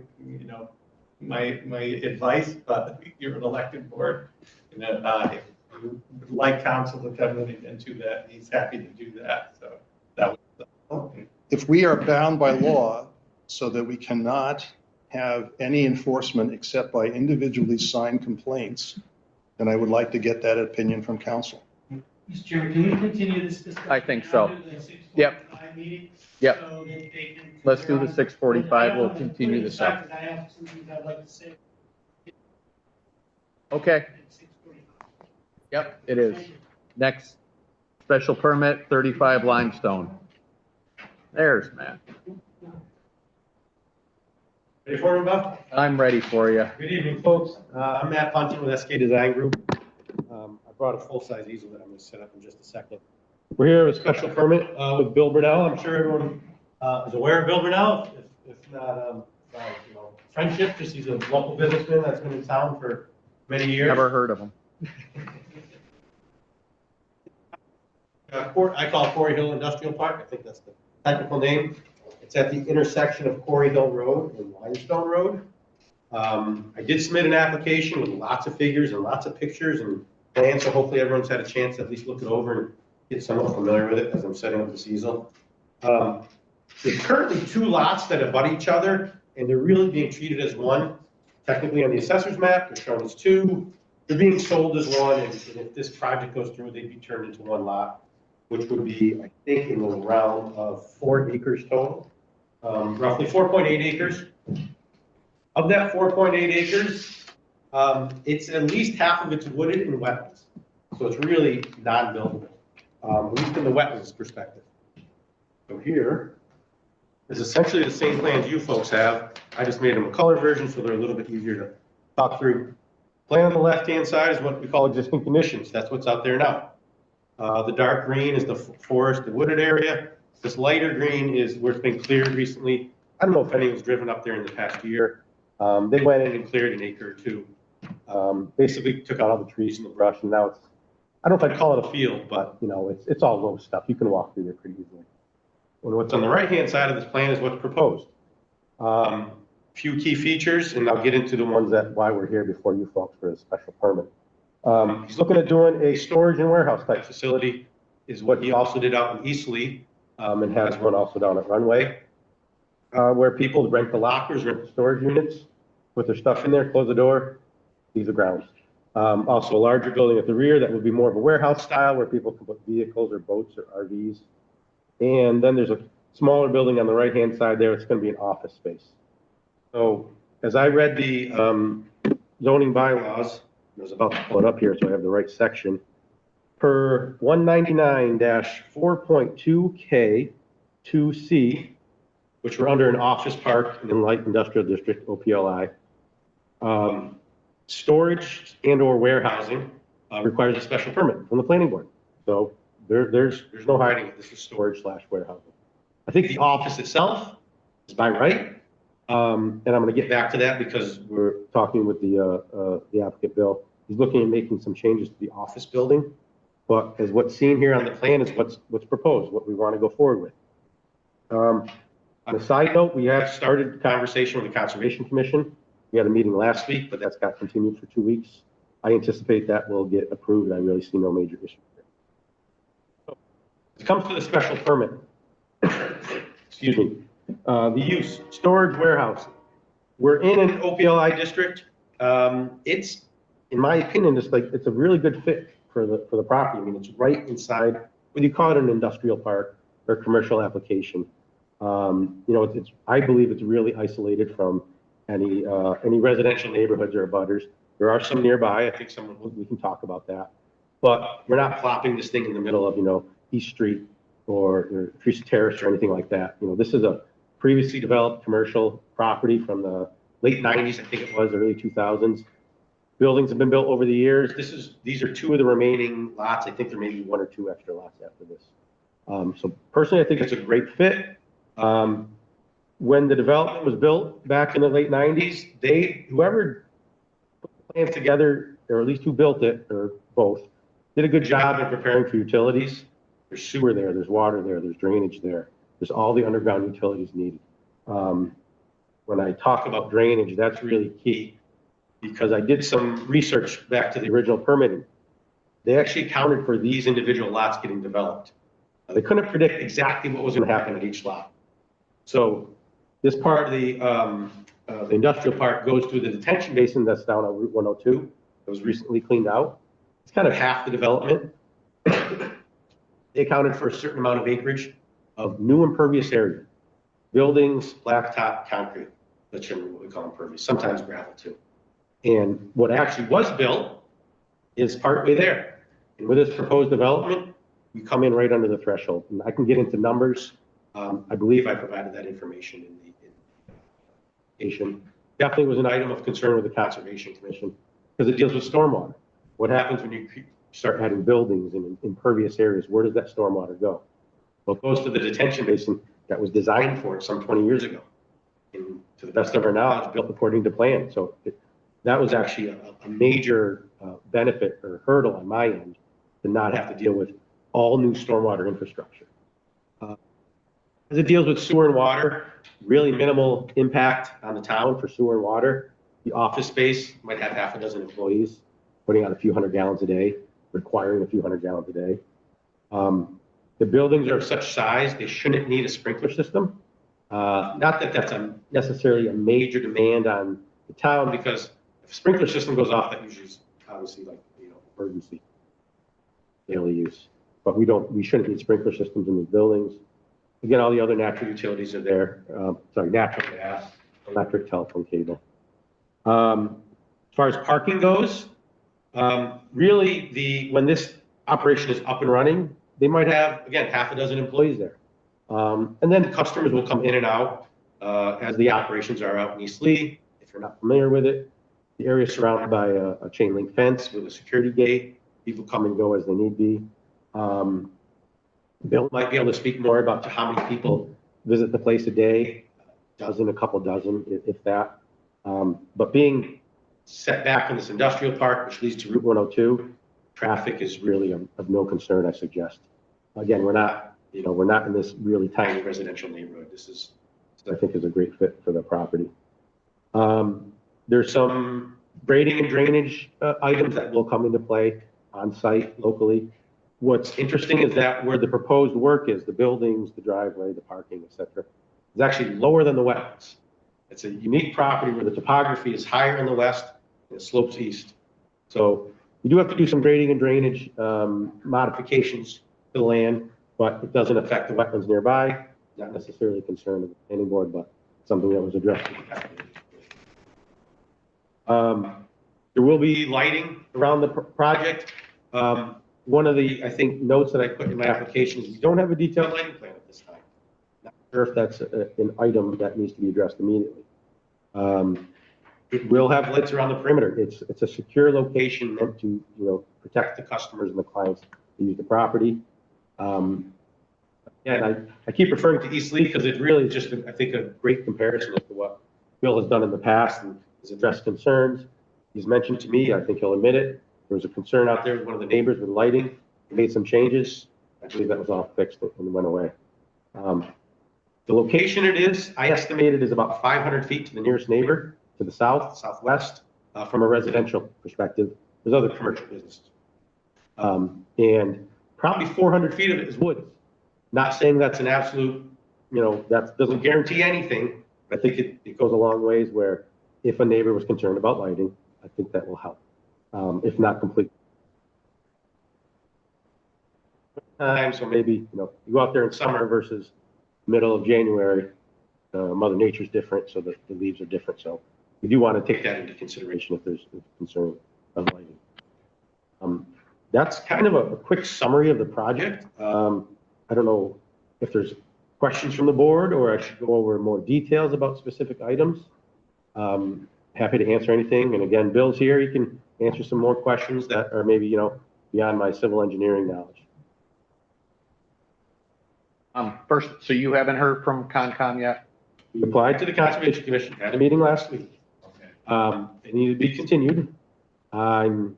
advice, but you're an elected board. If you would like counsel to come into that, he's happy to do that. So that was. If we are bound by law so that we cannot have any enforcement except by individually signed complaints, then I would like to get that opinion from council. Mr. Chairman, can we continue this discussion? I think so. after the 6:45 Yep. meeting? Yep. So that they can Let's do the figure out- 6:45. We'll Put it continue this aside, up. 'cause I have some things I'd like to say Okay, at 6:45. yep, it is. Next, special permit, 35 Limestone. There's Matt. Ready for me, Bob? I'm ready for you. Good evening, folks. I'm Matt Punton with SK Design Group. I brought a full-size easel that I'm going to set up in just a second. We're here with a special permit with Bill Brunel. I'm sure everyone is aware of Bill Brunel. If not, friendship, just he's a local businessman that's been in town for many years. Never heard of him. I call it Quarry Hill Industrial Park. I think that's the technical name. It's at the intersection of Quarry Hill Road and Limestone Road. I did submit an application with lots of figures and lots of pictures and plans, so hopefully everyone's had a chance to at least look it over and get somewhat familiar with it as I'm setting up this easel. There's currently two lots that abut each other, and they're really being treated as one. Technically, on the assessor's map, they're shown as two. They're being sold as one, and if this project goes through, they'd be turned into one lot, which would be, I think, in the realm of 4 acres total, roughly 4.8 acres. Of that 4.8 acres, it's at least half of it's wooded and wetlands. So it's really non-buildable, at least in the wetlands perspective. So here is essentially the same plans you folks have. I just made them a color version so they're a little bit easier to talk through. Plan on the left-hand side is what we call existing conditions. That's what's out there now. The dark green is the forest and wooded area. This lighter green is where it's been cleared recently. I don't know if anyone's driven up there in the past year. They went in and cleared an acre or two. Basically took out all the trees and the brush, and now it's, I don't know if I'd call it a field, but it's all low stuff. You can walk through there pretty easily. And what's on the right-hand side of this plan is what's proposed. Few key features, and I'll get into the ones that why we're here before you folks for a special permit. He's looking at doing a storage and warehouse type facility, is what he also did out in Eastleigh, and has one also down at Runway, where people rent the lockers, rent the storage units, put their stuff in there, close the door, leave the grounds. Also a larger building at the rear that would be more of a warehouse style where people can put vehicles or boats or RVs. And then there's a smaller building on the right-hand side there. It's going to be an office space. So as I read the zoning bylaws, I was about to pull it up here so I have the right section. Per 199-4.2K2C, which we're under an office park in light industrial district, OPLI, storage and or warehousing requires a special permit from the planning board. So there's no hiding it. This is storage / warehousing. I think the office itself is by right. And I'm going to get back to that because we're talking with the applicant, Bill. He's looking at making some changes to the office building, but as what's seen here on the plan is what's proposed, what we want to go forward with. On a side note, we have started a conversation with the Conservation Commission. We had a meeting last week, but that's got continued for 2 weeks. I anticipate that will get approved. I really see no major issue there. So, it comes to the special permit. Excuse me. The use, storage, warehouse. We're in an OPLI district. It's, in my opinion, it's a really good fit for the property. I mean, it's right inside, whether you call it an industrial park or commercial application. I believe it's really isolated from any residential neighborhoods or abutters. There are some nearby. I think we can talk about that. But we're not plopping this thing in the middle of, East Street or Teresa Terrace or anything like that. This is a previously developed commercial property from the late 90s, I think it was, early 2000s. Buildings have been built over the years. These are 2 of the remaining lots. I think there may be 1 or 2 extra lots after this. So personally, I think it's a great fit. when the development was built back in the late 90s, whoever put the plan together, or at least who built it, or both, did a good job in preparing for utilities. There's sewer there, there's water there, there's drainage there, there's all the underground utilities needed. When I talk about drainage, that's really key, because I did some research back to the original permitting. They actually accounted for these individual lots getting developed. They couldn't predict exactly what was going to happen at each lot. So this part of the industrial park goes through the detention basin that's down on Route 102. It was recently cleaned out. It's kind of half the development. They accounted for a certain amount of acreage of new impervious area. Buildings, blacktop, concrete. That's generally what we call impervious, sometimes gravel too. And what actually was built is partway there. And with this proposed development, we come in right under the threshold. And I can get into numbers. I believe I provided that information in the application. Definitely was an item of concern with the Conservation Commission because it deals with stormwater. What happens when you start adding buildings and impervious areas? Where does that stormwater go? Well, it goes to the detention basin that was designed for it some 20 years ago. And to the best of our knowledge, built according to plan. So that was actually a major benefit or hurdle on my end to not have to deal with all new stormwater infrastructure. As it deals with sewer and water, really minimal impact on the town for sewer and water. The office space might have half a dozen employees putting out a few hundred gallons a day, requiring a few hundred gallons a day. The buildings are of such size, they shouldn't need a sprinkler system. Not that that's necessarily a major demand on the town, because if a sprinkler system goes off, that usually is obviously like, emergency daily use. But we shouldn't need sprinkler systems in the buildings. Again, all the other natural utilities are there. Natural gas, electric, telephone, cable. As far as parking goes, really when this operation is up and running, they might have, again, half a dozen employees there. And then customers will come in and out as the operations are out in East Lee. If you're not familiar with it, the area is surrounded by a chain link fence with a security gate. People come and go as they need be. Bill might be able to speak more about how many people visit the place a day, a couple dozen, if that. But being set back in this industrial park, which leads to Route 102, traffic is really of no concern, I suggest. Again, we're not in this really tiny residential neighborhood. This I think, is a great fit for the property. There's some grading and drainage items that will come into play on site locally. What's interesting is that where the proposed work is, the buildings, the driveway, the parking, et cetera, is actually lower than the wetlands. It's a unique property where the topography is higher in the west and it slopes east. So you do have to do some grading and drainage modifications to the land, but it doesn't affect the wetlands nearby. Not necessarily a concern of the planning board, but something that was addressed. There will be lighting around the project. One of the, I think, notes that I put in my application is we don't have a detailed lighting plan at this time. Not sure if that's an item that needs to be addressed immediately. It will have lights around the perimeter. It's a secure location meant to, protect the customers and the clients who use the property. And I keep referring to East Lee because it really is just, I think, a great comparison as to what Bill has done in the past and has addressed concerns. He's mentioned to me, I think he'll admit it, there was a concern out there with one of the neighbors with lighting. He made some changes. I believe that was all fixed and went away. The location it is, I estimate it is about 500 feet to the nearest neighbor, to the southwest, from a residential perspective. There's other commercial businesses. And probably 400 feet of it is wood. Not saying that's an absolute, that doesn't guarantee anything. I think it goes a long ways where if a neighbor was concerned about lighting, I think that will help, if not complete. So maybe, you go out there in summer versus middle of January, Mother Nature's different, so the leaves are different. So we do want to take that into consideration if there's a concern of lighting. That's kind of a quick summary of the project. I don't know if there's questions from the board or I should go over more details about specific items. Happy to answer anything. And again, Bill's here. He can answer some more questions that are maybe, beyond my civil engineering knowledge. First, so you haven't heard from Concom yet? We applied to the Conservation Commission, had a meeting last week. It needed to be continued. Nothing's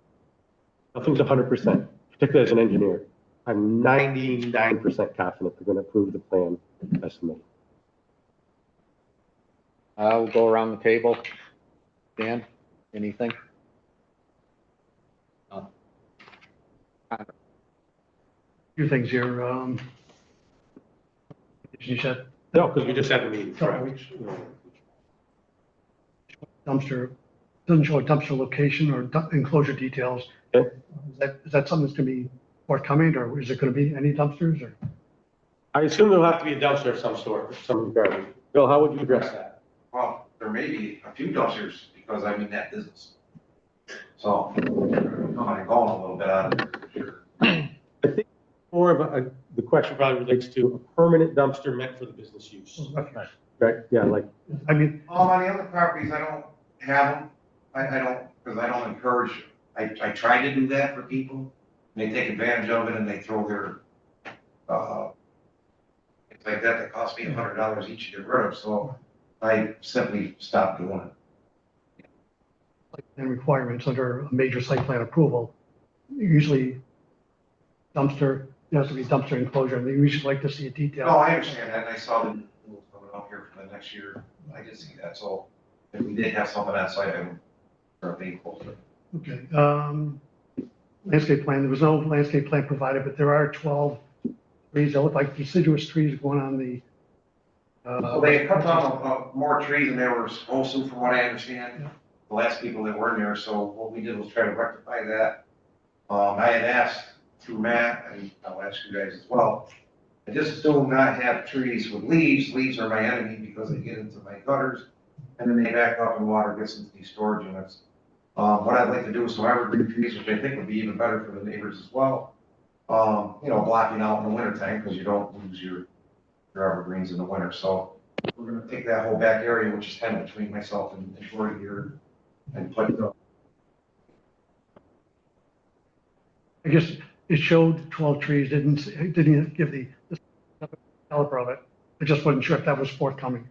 100%, particularly as an engineer. I'm 99% confident they're going to approve the plan as submitted. I'll go around the table. Dan, anything? Few things here, you said No, because we just had a meeting. dumpster, doesn't show a dumpster location or enclosure details. Okay. Is that something that's gonna be forthcoming, or is it gonna be any dumpsters, or? I assume there'll have to be a dumpster of some sort, of some regard. Bill, how would you address that? Well, there may be a few dumpsters because I'm in that business. So, I'm coming and going a little bit on it, for sure. I think more of the question probably relates to a permanent dumpster meant for the business use. Right, yeah, like, I mean, On the other properties, I don't have them. I don't, because I don't encourage, I try to do that for people. They take advantage of it and they throw their, things like that cost me $100 each to get rid of, so I simply stopped doing it. and requirements under a major site plan approval, usually dumpster, there has to be dumpster enclosure, and they usually like to see a detail. No, I understand that, and I saw the rules coming up here for the next year. I did see that, so if we did have something on site, I would certainly close it. Okay, landscape plan, there was no landscape plan provided, but there are 12 trees that look like deciduous trees going on the. So they cut down more trees than they were supposed to, from what I understand, the last people that were in there, so what we did was try to rectify that. I had asked through Matt, and I'll ask you guys as well, I just do not have trees with leaves. Leaves are my enemy because they get into my gutters, and then they back up and water gets into these storage units. What I'd like to do is some evergreen trees, which I think would be even better for the neighbors as well. You know, blocking out in the wintertime, because you don't lose your evergreens in the winter. So we're gonna take that whole back area, which is kind of between myself and Jordy here, and put I guess it showed 12 trees, didn't give the caliber of it. I just wasn't sure if that was forthcoming.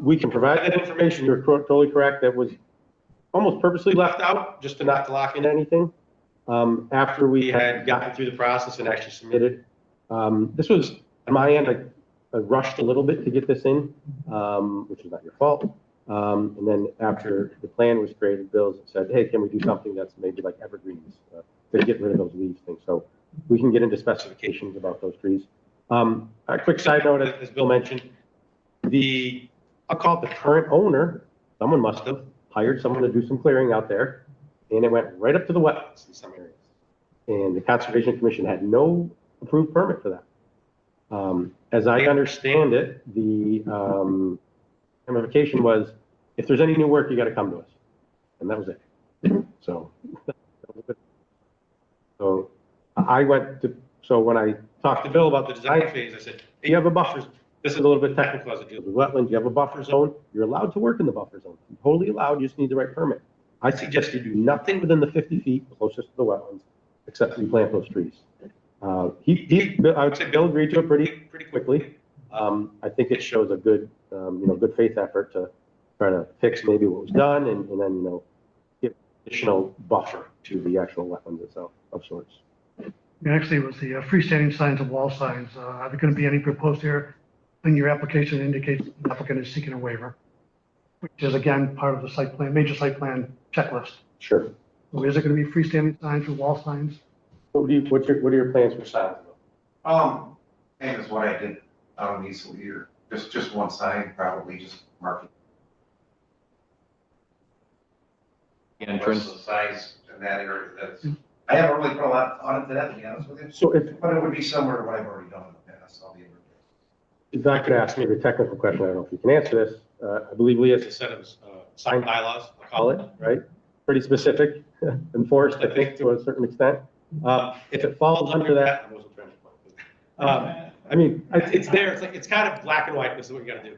We can provide that information. You're totally correct. That was almost purposely left out, just to not lock in anything. After we had gotten through the process and actually submitted, this was, on my end, I rushed a little bit to get this in, which is not your fault. And then after the plan was created, Bill said, hey, can we do something that's maybe like evergreens to get rid of those leaves things? So we can get into specifications about those trees. A quick side note, as Bill mentioned, I'll call it the current owner, someone must have hired someone to do some clearing out there, and it went right up to the wetlands in some areas. And the Conservation Commission had no approved permit for that. As I understand it, the ramification was, if there's any new work, you got to come to us. And that was it. So when I talked to Bill about the design phase, I said, hey, you have a buffer. This is a little bit technical as it deals with wetlands. You have a buffer zone. You're allowed to work in the buffer zone. You're totally allowed. You just need the right permit. I suggest you do nothing within the 50 feet closest to the wetlands, except replant those trees. I would say Bill agreed to it pretty quickly. I think it shows a good, good faith effort to try to fix maybe what was done and then, give additional buffer to the actual wetlands itself of sorts. Actually, it was the freestanding signs and wall signs. Are there going to be any proposed here? In your application indicates the applicant is seeking a waiver, which is again part of the site plan, major site plan checklist. Sure. So is it going to be freestanding signs or wall signs? What are your plans for signs? Same as what I did out on Easel here, just one sign, probably just marking. Entrance. The size in that area, I haven't really put a lot of thought into that, to be honest with you. So But it would be similar to what I've already done in the past, I'll be able to. if I could ask maybe a technical question, I don't know if you can answer this. I believe Lee has a set of sign bylaws, I'll call it, right? Pretty specific, enforced, I think, to a certain extent. If it falls under that, I wasn't trying to I mean, it's there, it's kind of black and white, this is what you gotta do.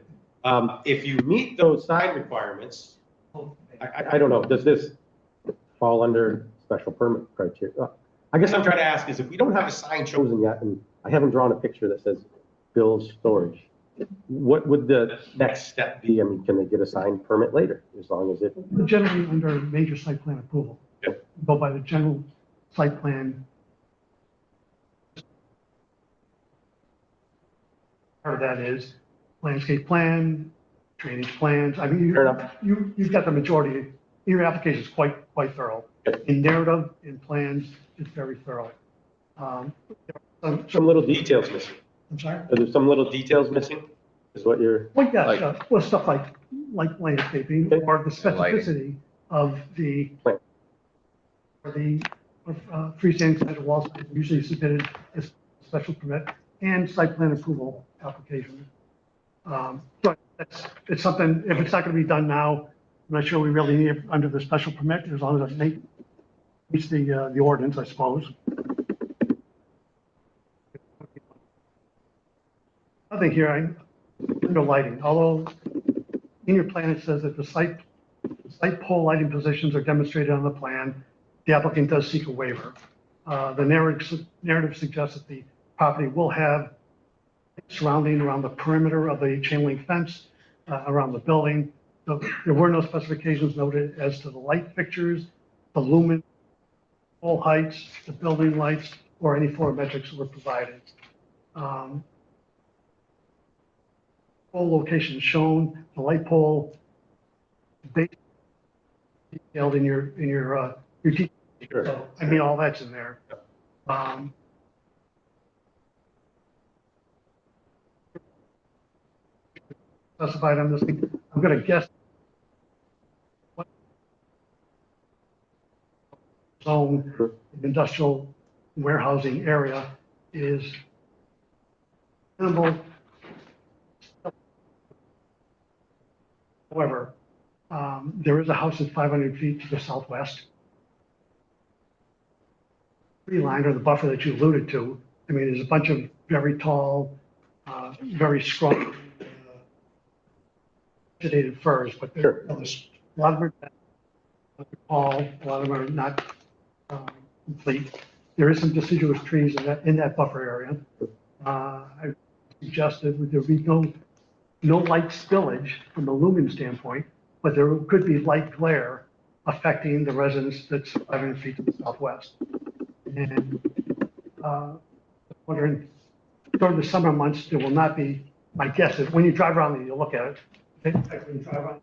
If you meet those sign requirements, I don't know, does this fall under special permit criteria? I guess I'm trying to ask is if we don't have a sign chosen yet, and I haven't drawn a picture that says Bill's Storage, what would the next step be? I mean, can they get a signed permit later, as long as it? Generally under major site plan approval. Yep. Go by the general site plan. Part of that is landscape plan, drainage plans. I mean, Fair enough. you've got the majority, your application is quite thorough. In narrative, in plans, it's very thorough. Some little details missing. I'm sorry? Are there some little details missing? Is what you're, Well, yes, Like- well, stuff like landscaping or the specificity of the, Plan. or the freestanding center walls usually submitted as special permit and site plan approval application. But it's something, if it's not gonna be done now, I'm not sure we really need it under the special permit, as long as it meets the ordinance, I suppose. I think here, under lighting, although in your plan, it says that the site pole lighting positions are demonstrated on the plan, the applicant does seek a waiver. The narrative suggests that the property will have surrounding around the perimeter of the chain link fence, around the building. So there were no specifications noted as to the light fixtures, the lumen, pole heights, the building lights, or any photometrics were provided. Pole location shown, the light pole detailed in your teaching. Sure. So, I mean, all that's in there. Specified on this thing, I'm gonna guess what zone, industrial warehousing area is minimal. However, there is a house at 500 feet to the southwest. Tree line or the buffer that you alluded to, I mean, there's a bunch of very tall, very strong vegetated firs, but there's a lot of them are tall, a lot of them are not complete. There is some deciduous trees in that buffer area. I suggested there would be no light spillage from a lumen standpoint, but there could be light glare affecting the residence that's 500 feet to the southwest. And wondering, during the summer months, there will not be, my guess is, when you drive around there, you'll look at it. When you drive around,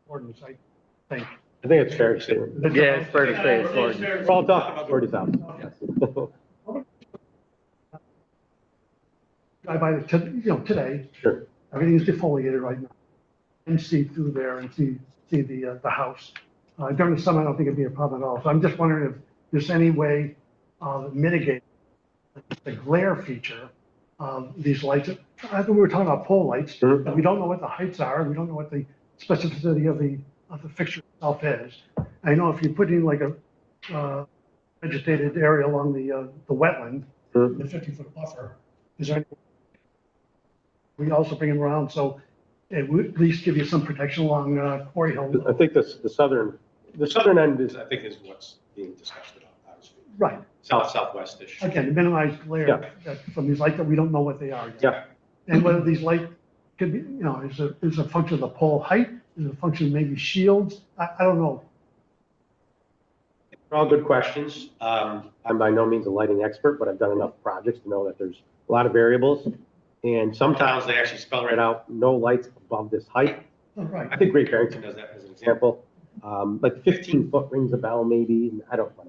ordinance, I think. I think it's fair to say. Yeah, it's fair to say it's ordinance. We're all talking about 40,000. Drive by today. Sure. Everything is defoliated right now. And see through there and see the house. During the summer, I don't think it'd be a problem at all. So I'm just wondering if there's any way of mitigating the glare feature of these lights. I think we were talking about pole lights, but we don't know what the heights are. We don't know what the specificity of the fixture itself is. I know if you put in like a vegetated area along the wetland, the 50-foot buffer, is there any? We also bring them around, so it would at least give you some protection along Quarry Hill. I think the southern end is, I think, is what's being discussed about, obviously. Right. Southwest-ish. Again, to minimize glare from these lights that we don't know what they are yet. Yeah. And whether these lights could be, is a function of the pole height, is a function of maybe shields, I don't know. They're all good questions. I'm by no means a lighting expert, but I've done enough projects to know that there's a lot of variables. And sometimes they actually spell right out, no lights above this height. Oh, right. I think Great Barrington does that as an example. Like 15-foot rings a bell maybe, and I don't know.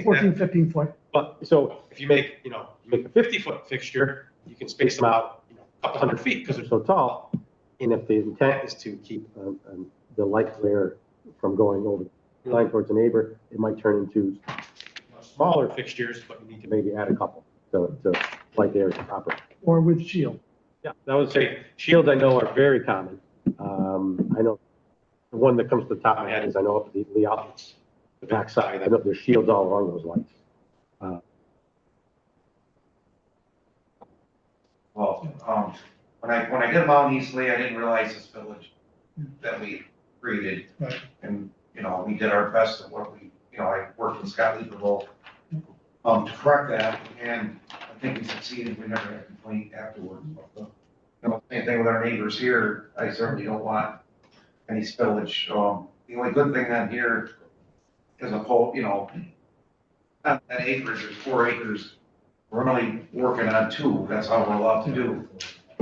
14, 15 foot. But so if you make a 50-foot fixture, you can space them out, a couple hundred feet because they're so tall. And if the intent is to keep the light glare from going over the line towards the neighbor, it might turn into smaller fixtures, but you need to maybe add a couple to light the area properly. Or with shield. Yeah, that would say shields I know are very common. I know the one that comes to the top of my head is I know up the outlets, the backside. I know there's shields all along those lights. Well, when I did Mount Eastley, I didn't realize this village that we created. Right. And, we did our best at what I worked with Scott Lieberville, to correct that. And think we succeeded, we never had a complaint afterwards. But, you know, same thing with our neighbors here, I certainly don't want any spillage. The only good thing on here is a whole, you know, not an acreage, there's 4 acres. We're only working on 2, that's all we're allowed to do.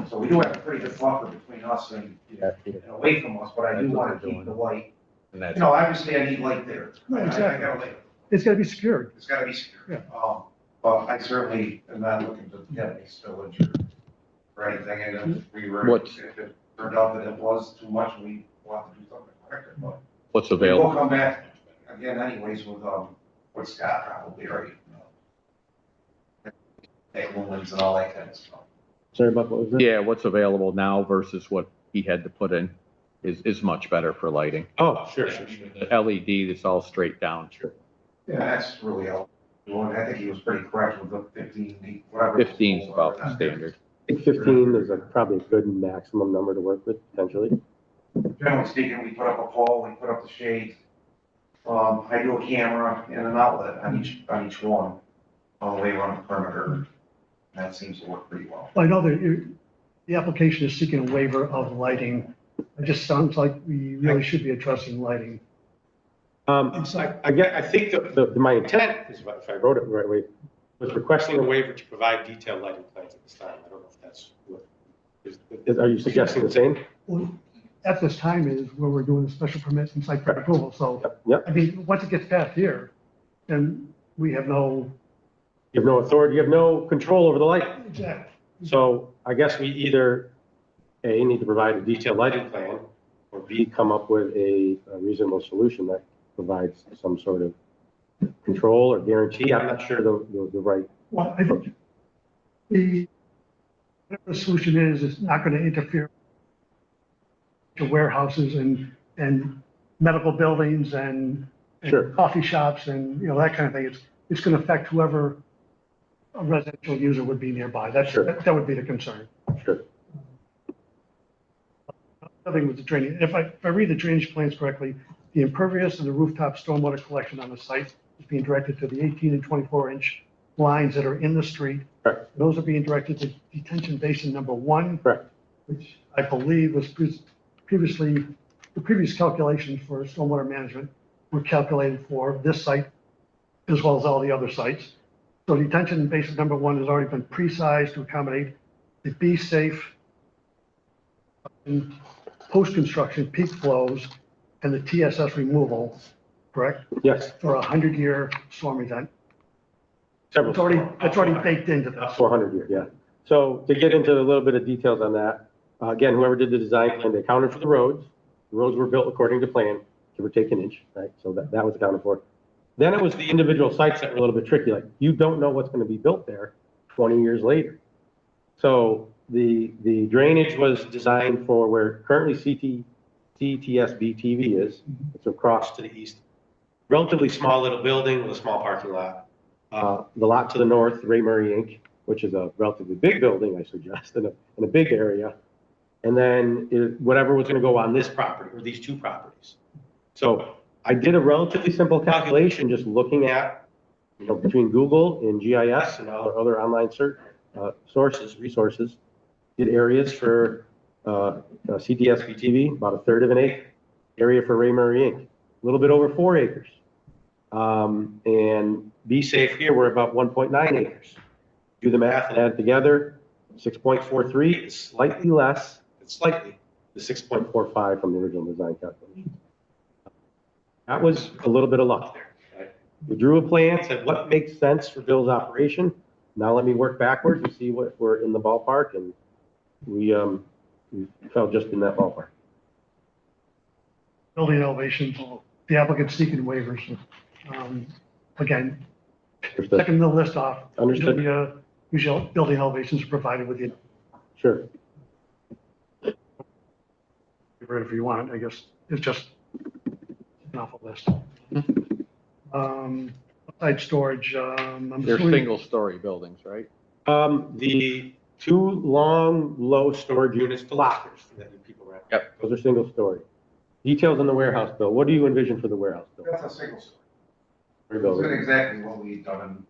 So we do have a pretty good buffer between us and away from us, but I do want to keep the light. And that's, You know, obviously I need light there. Right, I exactly. gotta light. It's gotta be secured. It's gotta be secure. But I certainly am not looking to get any spillage or anything, and if we were, What's- if it turned out that it was too much, we want to do something to correct it, but what's we'll available? come back again anyways with Scott probably, right? Hey, lumens and all that kind of stuff. Sorry about what was that? Yeah, what's available now versus what he had to put in is much better for lighting. Oh, sure. The LED that's all straight down. Sure. Yeah, that's really all. I think he was pretty correct with the 15, whatever. 15 is about the standard. I think 15 is probably a good maximum number to work with, potentially. Generally speaking, we put up a pole, we put up the shades. I do a camera and an outlet on each one, all the way around the perimeter. That seems to work pretty well. I know that the application is seeking a waiver of lighting. It just sounds like we really should be addressing lighting. I think my intent, is if I wrote it the right way, was requesting a waiver to provide detailed lighting plans at this time. I don't know if that's what, are you suggesting the same? Well, at this time is where we're doing the special permits and site plan approval, so, Yep. I mean, once it gets past here, then we have no. You have no authority, you have no control over the light. Exactly. So I guess we either, A, need to provide a detailed lighting plan, or B, come up with a reasonable solution that provides some sort of control or guarantee. I'm not sure the right. Well, I think whatever the solution is not going to interfere to warehouses and medical buildings and Sure. coffee shops and, you know, that kind of thing. It's going to affect whoever a residential user would be nearby. Sure. That would be the concern. Sure. Other thing with the drainage, if I read the drainage plans correctly, the impervious and the rooftop stormwater collection on the site is being directed to the 18 and 24-inch lines that are in the street. Correct. Those are being directed to detention basin number 1. Correct. Which I believe was previously, the previous calculations for stormwater management were calculated for this site as well as all the other sites. So detention basin number 1 has already been pre-sized to accommodate the Be Safe and post-construction peak flows and the TSS removal, correct? Yes. For a 100-year storm event. Several. That's already baked into this. 400 year, yeah. So to get into a little bit of details on that, again, whoever did the design plan, they accounted for the roads. The roads were built according to plan, give or take an inch, right? So that was accounted for. Then it was the individual sites that were a little bit tricky, like you don't know what's going to be built there 20 years later. So the drainage was designed for where currently CTSB TV is. It's across to the east. Relatively small little building with a small parking lot. The lot to the north, Ray Murray Inc., which is a relatively big building, I suggest, in a big area. And then whatever was going to go on this property or these 2 properties. So I did a relatively simple calculation, just looking at, you know, between Google and GIS and other online search resources, did areas for CTSB TV, about 1/3 of an acre. Area for Ray Murray Inc., a little bit over 4 acres. And Be Safe here, we're about 1.9 acres. Do the math and add it together, 6.43 is slightly less, it's slightly, the 6.45 from the original design calculation. That was a little bit of luck there. Right? We drew a plan, said what makes sense for Bill's operation. Now let me work backwards and see what we're in the ballpark, and we fell just in that ballpark. Building elevations, the applicant seeking waivers. Again, Understood. checking the list off. Understood. Usually building elevations are provided with you. Sure. If you want it, I guess it's just an awful list. Outside storage, I'm They're assuming. single-story buildings, right? The 2 long, low storage units to lockers that people rent. Yep. Those are single story. Details on the warehouse bill. What do you envision for the warehouse bill? That's a single story. Building. It's exactly what we've done.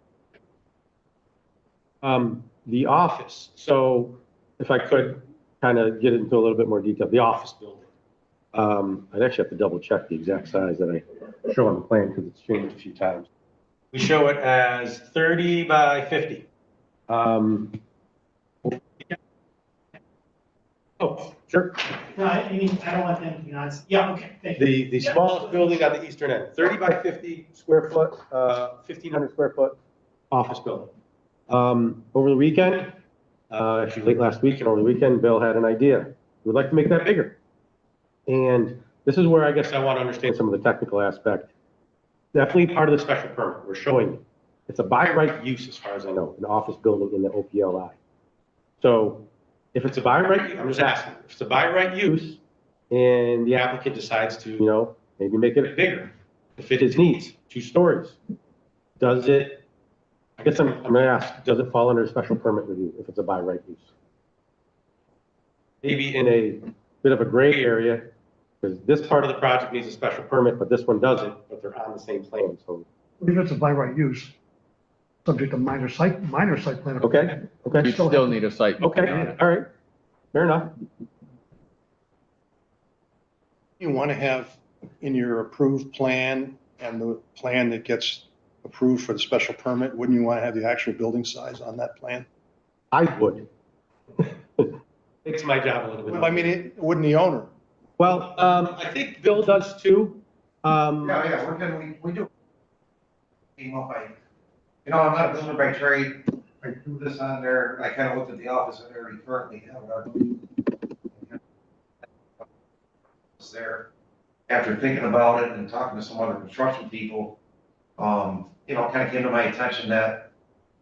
The office, so if I could kind of get into a little bit more detail, the office building. I'd actually have to double check the exact size that I show on the plan because it's changed a few times. We show it as 30 by 50. Oh, sure. No, I mean, I don't want them to be honest. Yeah, okay. Thank you. The smallest building on the eastern end, 30 by 50 square foot, 1,500 square foot office building. Over the weekend, actually late last week and over the weekend, Bill had an idea. We'd like to make that bigger. And this is where I guess I want to understand some of the technical aspect. Definitely part of the special permit we're showing. It's a by right use, as far as I know, an office building in the OPLI. So if it's a by right, I'm just asking, if it's a by right use and the applicant decides to, you know, maybe make it bigger, to fit his needs, 2 stories, does it, I guess I'm going to ask, does it fall under special permit review if it's a by right use? Maybe in a bit of a gray area, because this part of the project needs a special permit, but this one doesn't, but they're on the same plan, so. If it's a by right use, subject to minor site plan. Okay, okay. You still need a site. Okay, all right, fair enough. You want to have in your approved plan and the plan that gets approved for the special permit, wouldn't you want to have the actual building size on that plan? I would. Makes my job a little bit. Well, I mean, wouldn't the owner? Well, I think Bill does too. Yeah, we do. Came up, you know, I'm not a builder by trade. I do this on there. I kind of looked at the office that we currently have. There, after thinking about it and talking to some other construction people, you know, kind of came to my attention that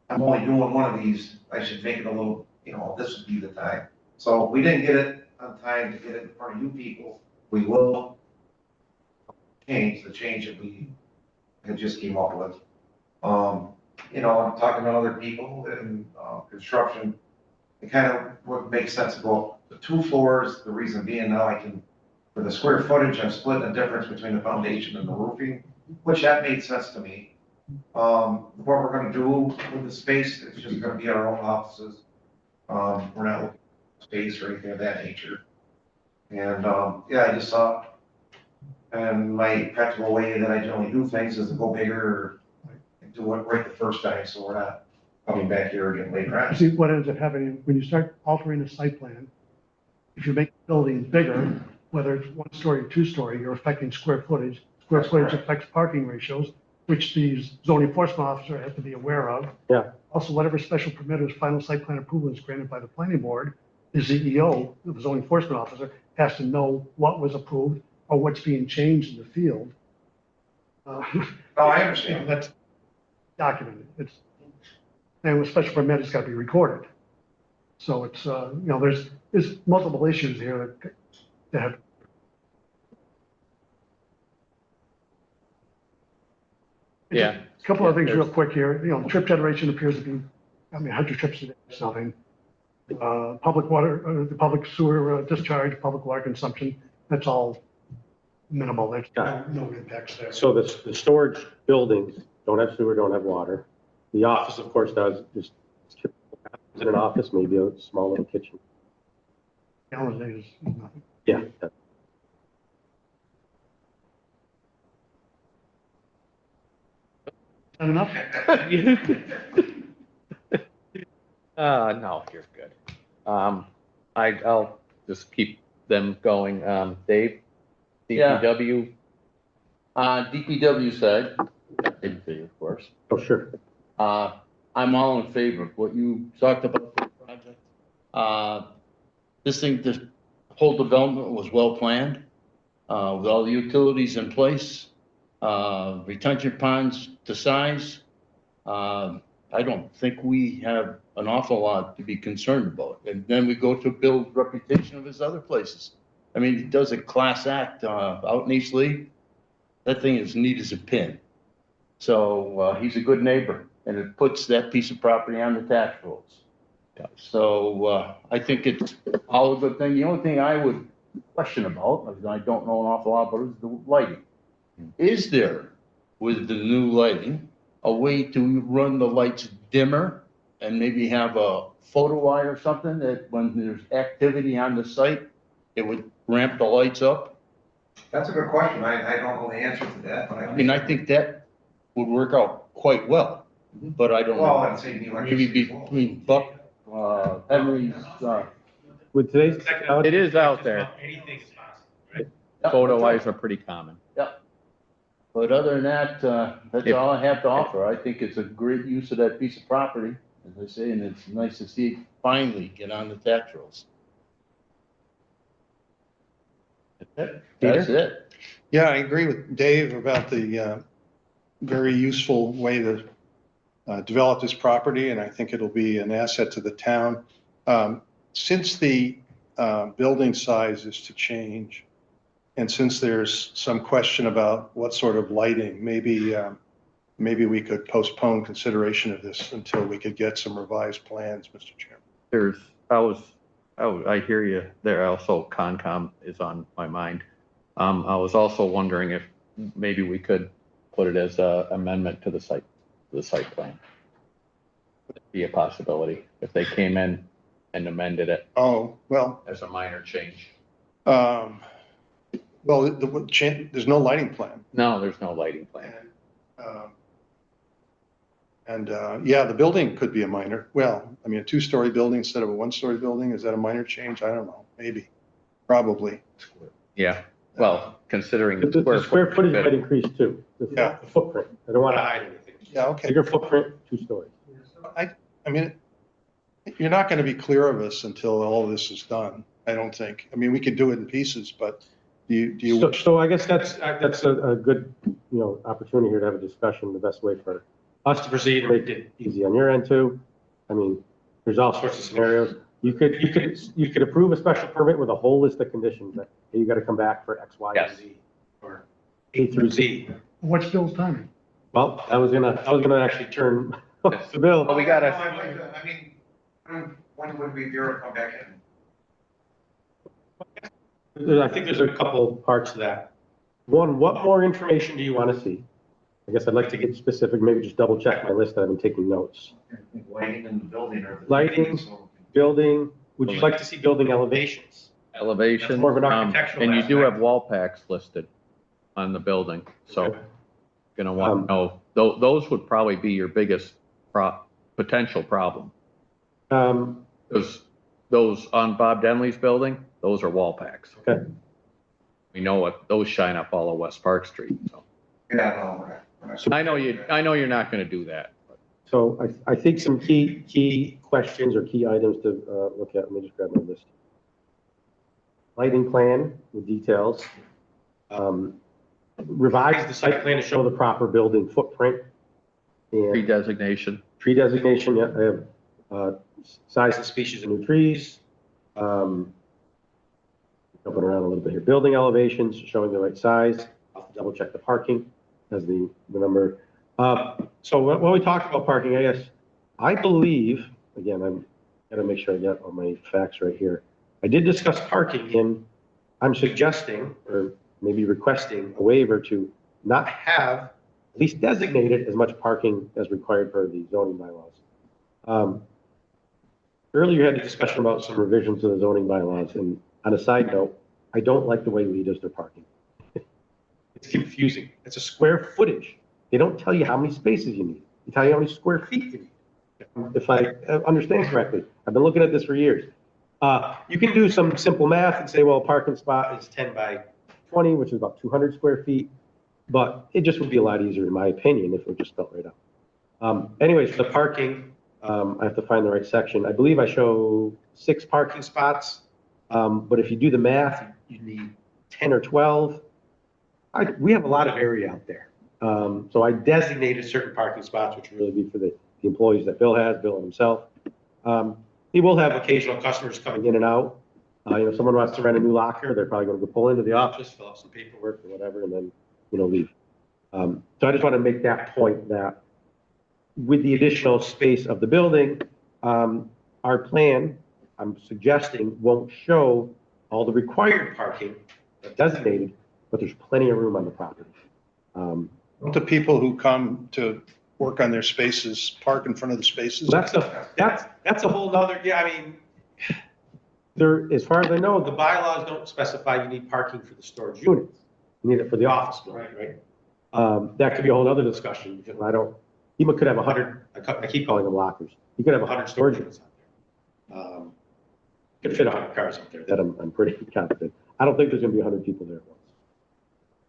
I'm only doing one of these. I should make it a little, you know, this would be the time. So we didn't get it on time to get it in front of you people. We will change that we had just came up with. You know, I'm talking to other people in construction. It kind of would make sense to go the 2 floors. The reason being now I can, for the square footage, I'm splitting the difference between the foundation and the roofing, which that made sense to me. What we're going to do with the space, it's just going to be our own offices. We're not looking at space or anything of that nature. And yeah, I just saw, and my practical way that I generally do things is to go bigger or do it right the first time, so we're not coming back here again later on. See, what ends up happening, when you start altering the site plan, if you make buildings bigger, whether it's 1 story or 2 story, you're affecting square footage. Square footage affects parking ratios, which the zoning enforcement officer has to be aware of. Yeah. Also, whatever special permit or final site plan approval is granted by the planning board, the CEO, the zoning enforcement officer, has to know what was approved or what's being changed in the field. Oh, I understand. That's documented. And with special permit, it's got to be recorded. So it's, you know, there's multiple issues here that have. Yeah. A couple of things real quick here. You know, trip generation appears to be, 100 trips a day is nothing. Public water, the public sewer discharge, public water consumption, that's all minimal. There's no impacts there. So the storage buildings don't have sewer, don't have water. The office, of course, does. Just in an office, maybe a small little kitchen. Gallons a day is nothing. Yeah. Not enough? No, you're good. I'll just keep them going. Dave, Yeah. DPW, DPW side, in favor, of course. Oh, sure. I'm all in favor of what you talked about for the project. This whole development was well planned, with all the utilities in place, retention ponds to size. I don't think we have an awful lot to be concerned about. And then we go to build reputation of his other places. I mean, he does a class act out in East Lee. That thing is neat as a pin. So he's a good neighbor, and it puts that piece of property on the tax rolls. So I think it's all a good thing. The only thing I would question about, because I don't know an awful lot about, is the lighting. Is there, with the new lighting, a way to run the lights dimmer and maybe have a photo eye or something that when there's activity on the site, it would ramp the lights up? That's a good question. I don't know the answer to that, but I mean, I think that would work out quite well, but I don't Well, know. I'd say the Maybe electricity. between Buck, Henry's, With today's technology. It is out there. Anything is possible, right? Photo eyes are pretty common. but other than that, that's If- all I have to offer. I think it's a great use of that piece of property, as I say, and it's nice to see it finally get on the tax rolls. That's it. Yeah, I agree with Dave about the very useful way to develop this property, and I think it'll be an asset to the town. Since the building size is to change, and since there's some question about what sort of lighting, maybe we could postpone consideration of this until we could get some revised plans, Mr. Chairman. I hear you there. Also, Concom is on my mind. I was also wondering if maybe we could put it as a amendment to the site plan. Would it be a possibility if they came in and amended it Oh, well, as a minor change? well, there's no lighting plan. No, there's no lighting plan. Yeah, the building could be a minor. Well, I mean, a two-story building instead of a one-story building, is that a minor change? I don't know, maybe, probably. Yeah, well, considering The square footage might increase too, Yeah. the footprint. I don't want to hide anything. Yeah, okay. Bigger footprint, 2 stories. I mean, you're not going to be clear of us until all this is done, I don't think. I mean, we could do it in pieces, but do you? So I guess that's a good, opportunity here to have a discussion, the best way for us to proceed, and make it easy on your end too. I mean, there's all sorts of scenarios. You could approve a special permit with a whole list of conditions that hey, you got to come back for X, Y, and Yes. Z, or A through Z. What's Bill's timing? Well, I was gonna actually turn to Bill. Well, we gotta, I mean, when would we be able to come back in? I think there's a couple parts to that. One, what more information do you want to see? I guess I'd like to get specific, maybe just double check my list. I've been taking notes. Lighting in the building or? Lighting. Building, would you like to see building elevations? elevation. That's more of an architectural And you do aspect. have wall packs listed on the building, so Okay. gonna want to know, those would probably be your biggest potential problem. Because those on Bob Denley's building, those are wall packs. Okay. We know what, those shine up all of West Park Street, so. Yeah, no, we're not. I know you're not gonna do that. So I think some key questions or key items to look at. Let me just grab my list. Lighting plan with details. Revise the site plan to show the proper building footprint. And Pre-designation. tree designation, yeah, I have size and species of new trees. Jumping around a little bit here. Building elevations showing the right size. I'll double check the parking as the number. So when we talked about parking, I believe, again, I'm gotta make sure I get all my facts right here. I did discuss parking and I'm suggesting, or maybe requesting a waiver to not have at least designated as much parking as required for the zoning bylaws. Earlier you had a discussion about some revisions to the zoning bylaws, and on a side note, I don't like the way Lee does their parking. It's confusing. It's a square footage. They don't tell you how many spaces you need. They tell you how many square feet you need. If I understand correctly, I've been looking at this for years. You can do some simple math and say, well, a parking spot is 10 by 20, which is about 200 square feet. But it just would be a lot easier, in my opinion, if it just felt right out. Anyways, the parking, I have to find the right section. I believe I show 6 parking spots. But if you do the math, you need 10 or 12. We have a lot of area out there. So I designated certain parking spots, which would really be for the employees that Bill has, Bill and himself. He will have occasional customers coming in and out. Someone wants to rent a new locker, they're probably going to go pull into the office, fill out some paperwork or whatever, and then, leave. So I just want to make that point that with the additional space of the building, our plan, I'm suggesting, won't show all the required parking designated, but there's plenty of room on the property. The people who come to work on their spaces, park in front of the spaces. That's a whole nother, yeah, I mean, there, as far as I know, the bylaws don't specify you need parking for the storage units. You need it for the office building, right? That could be a whole other discussion, because I don't, he could have 100, I keep calling them lockers. He could have 100 storage units out there. Could fit 100 cars out there, that I'm pretty confident. I don't think there's gonna be 100 people there at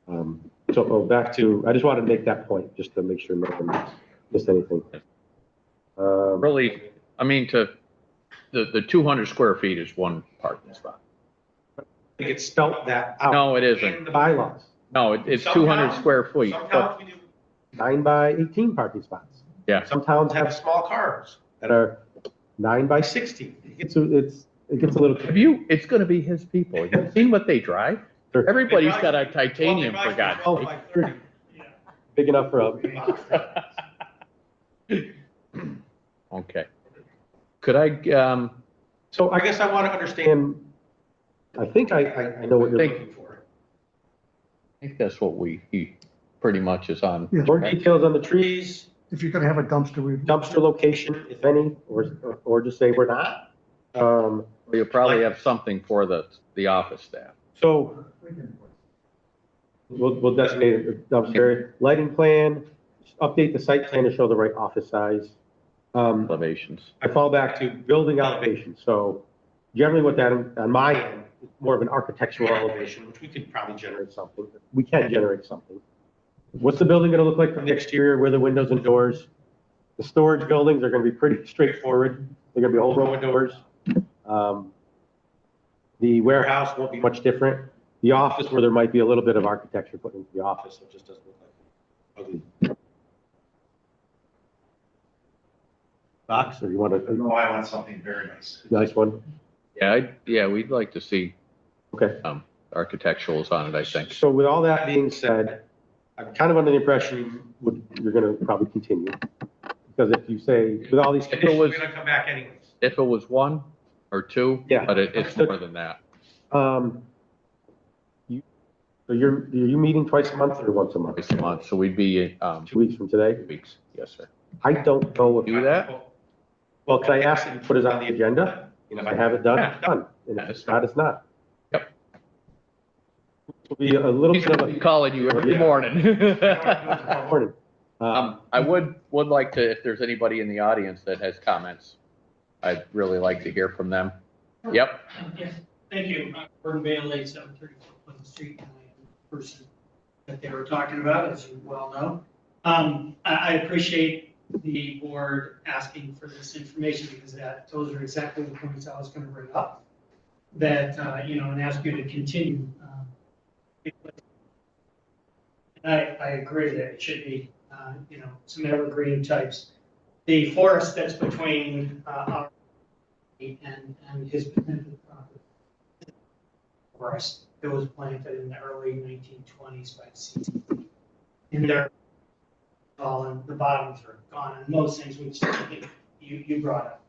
once. So back to, I just wanted to make that point, just to make sure no one missed anything. Really, I mean, the 200 square feet is one parking spot. I think it's spelt that out. No, it In isn't. the bylaws. No, it's Some 200 towns- square feet. Some towns we do 9 by 18 parking spots. Yeah. Some towns have small cars that are 9 by 16. It gets a little. It's gonna be his people. You've seen what they drive? Everybody's got a titanium, for God's Oh, sake. by 30. Big enough for a. Okay. Could I, So I guess I want to understand, I think I know what you're looking for. I think that's what he pretty much is on. Yeah. More details on the trees, If you're gonna have a dumpster, we, dumpster location, if any, or just say we're not. You'll probably have something for the office staff. So we'll designate a dumpster, lighting plan, update the site plan to show the right office size. Elevations. I fall back to building elevation. So generally what that, on my end, is more of an architectural elevation, which we could probably generate something. We can generate something. What's the building gonna look like from the exterior? Where are the windows and doors? The storage buildings are gonna be pretty straightforward. They're gonna be a whole row of doors. The warehouse won't be much different. The office, where there might be a little bit of architecture put into the office, it just doesn't look like ugly. Box, or you want No, I want something very nice. nice one? Yeah, we'd like to see, Okay. architecturals on it, I think. So with all that being said, I'm kind of under the impression you're gonna probably continue. Because if you say, with all these If it conditions, was, we're gonna come back anyways. if it was one or two, Yeah. but it's more than that. So are you meeting twice a month or once a month? Twice a month, so we'd be, 2 weeks from today? 2 weeks. Yes, sir. I don't know if. Do that? Well, can I ask that you put it on the agenda? And if I have it done, it's done. And if it's not, it's not. Yep. It'll be a little He's bit of gonna a. be calling you every Yeah. morning. Morning. I would like to, if there's anybody in the audience that has comments, I'd really like to hear from them. Yep. Yes, thank you. I'm Gordon Bailey, 734 Pleasant Street. I am the person that they were talking about, as you well know. I appreciate the board asking for this information because those are exactly the points I was going to bring up. That, and ask you to continue. I agree that it should be, some evergreen types. The forest that's between our and his potential property. Forest that was planted in the early 1920s by CCD. And they're all, and the bottoms are gone, and most things which you brought up.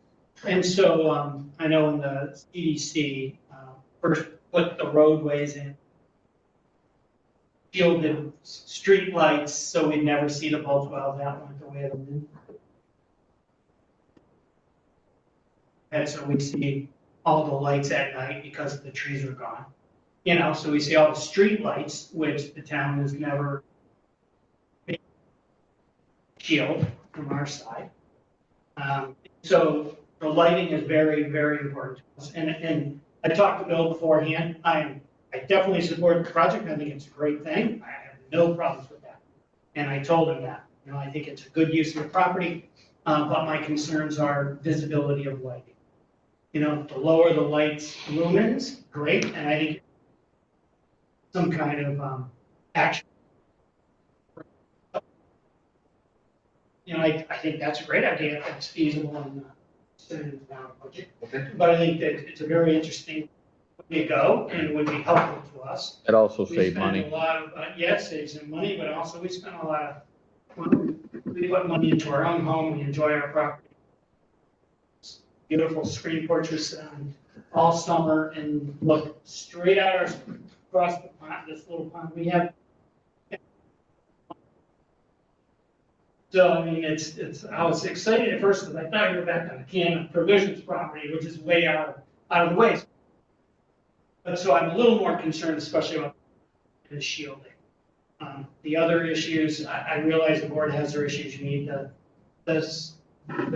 And so I know in the CDC first put the roadways in, shielded street lights so we'd never see the bulge wells out went the way of the wind. And so we see all the lights at night because the trees are gone. So we see all the street lights, which the town has never shielded from our side. So the lighting is very, very important to us. And I talked to Bill beforehand. I definitely support the project. I think it's a great thing. I have no problems with that. And I told him that. I think it's a good use of the property, but my concerns are visibility of lighting. The lower the lights lumens, great, and I think some kind of action. I think that's a great idea if it's feasible and considered in the town budget. But I think that it's a very interesting way to go and it would be helpful to us. It also We saved spend money. a lot of, yes, it saves some money, but also we spend a lot of, we put money into our own home, we enjoy our property. Beautiful screen porches all summer and look straight out across the pond, this little pond we have. So, I mean, I was excited at first because I thought you were back on the Cannon Provisions property, which is way out of the way. But so I'm a little more concerned, especially about the shielding. The other issues, I realize the board has their issues. You need the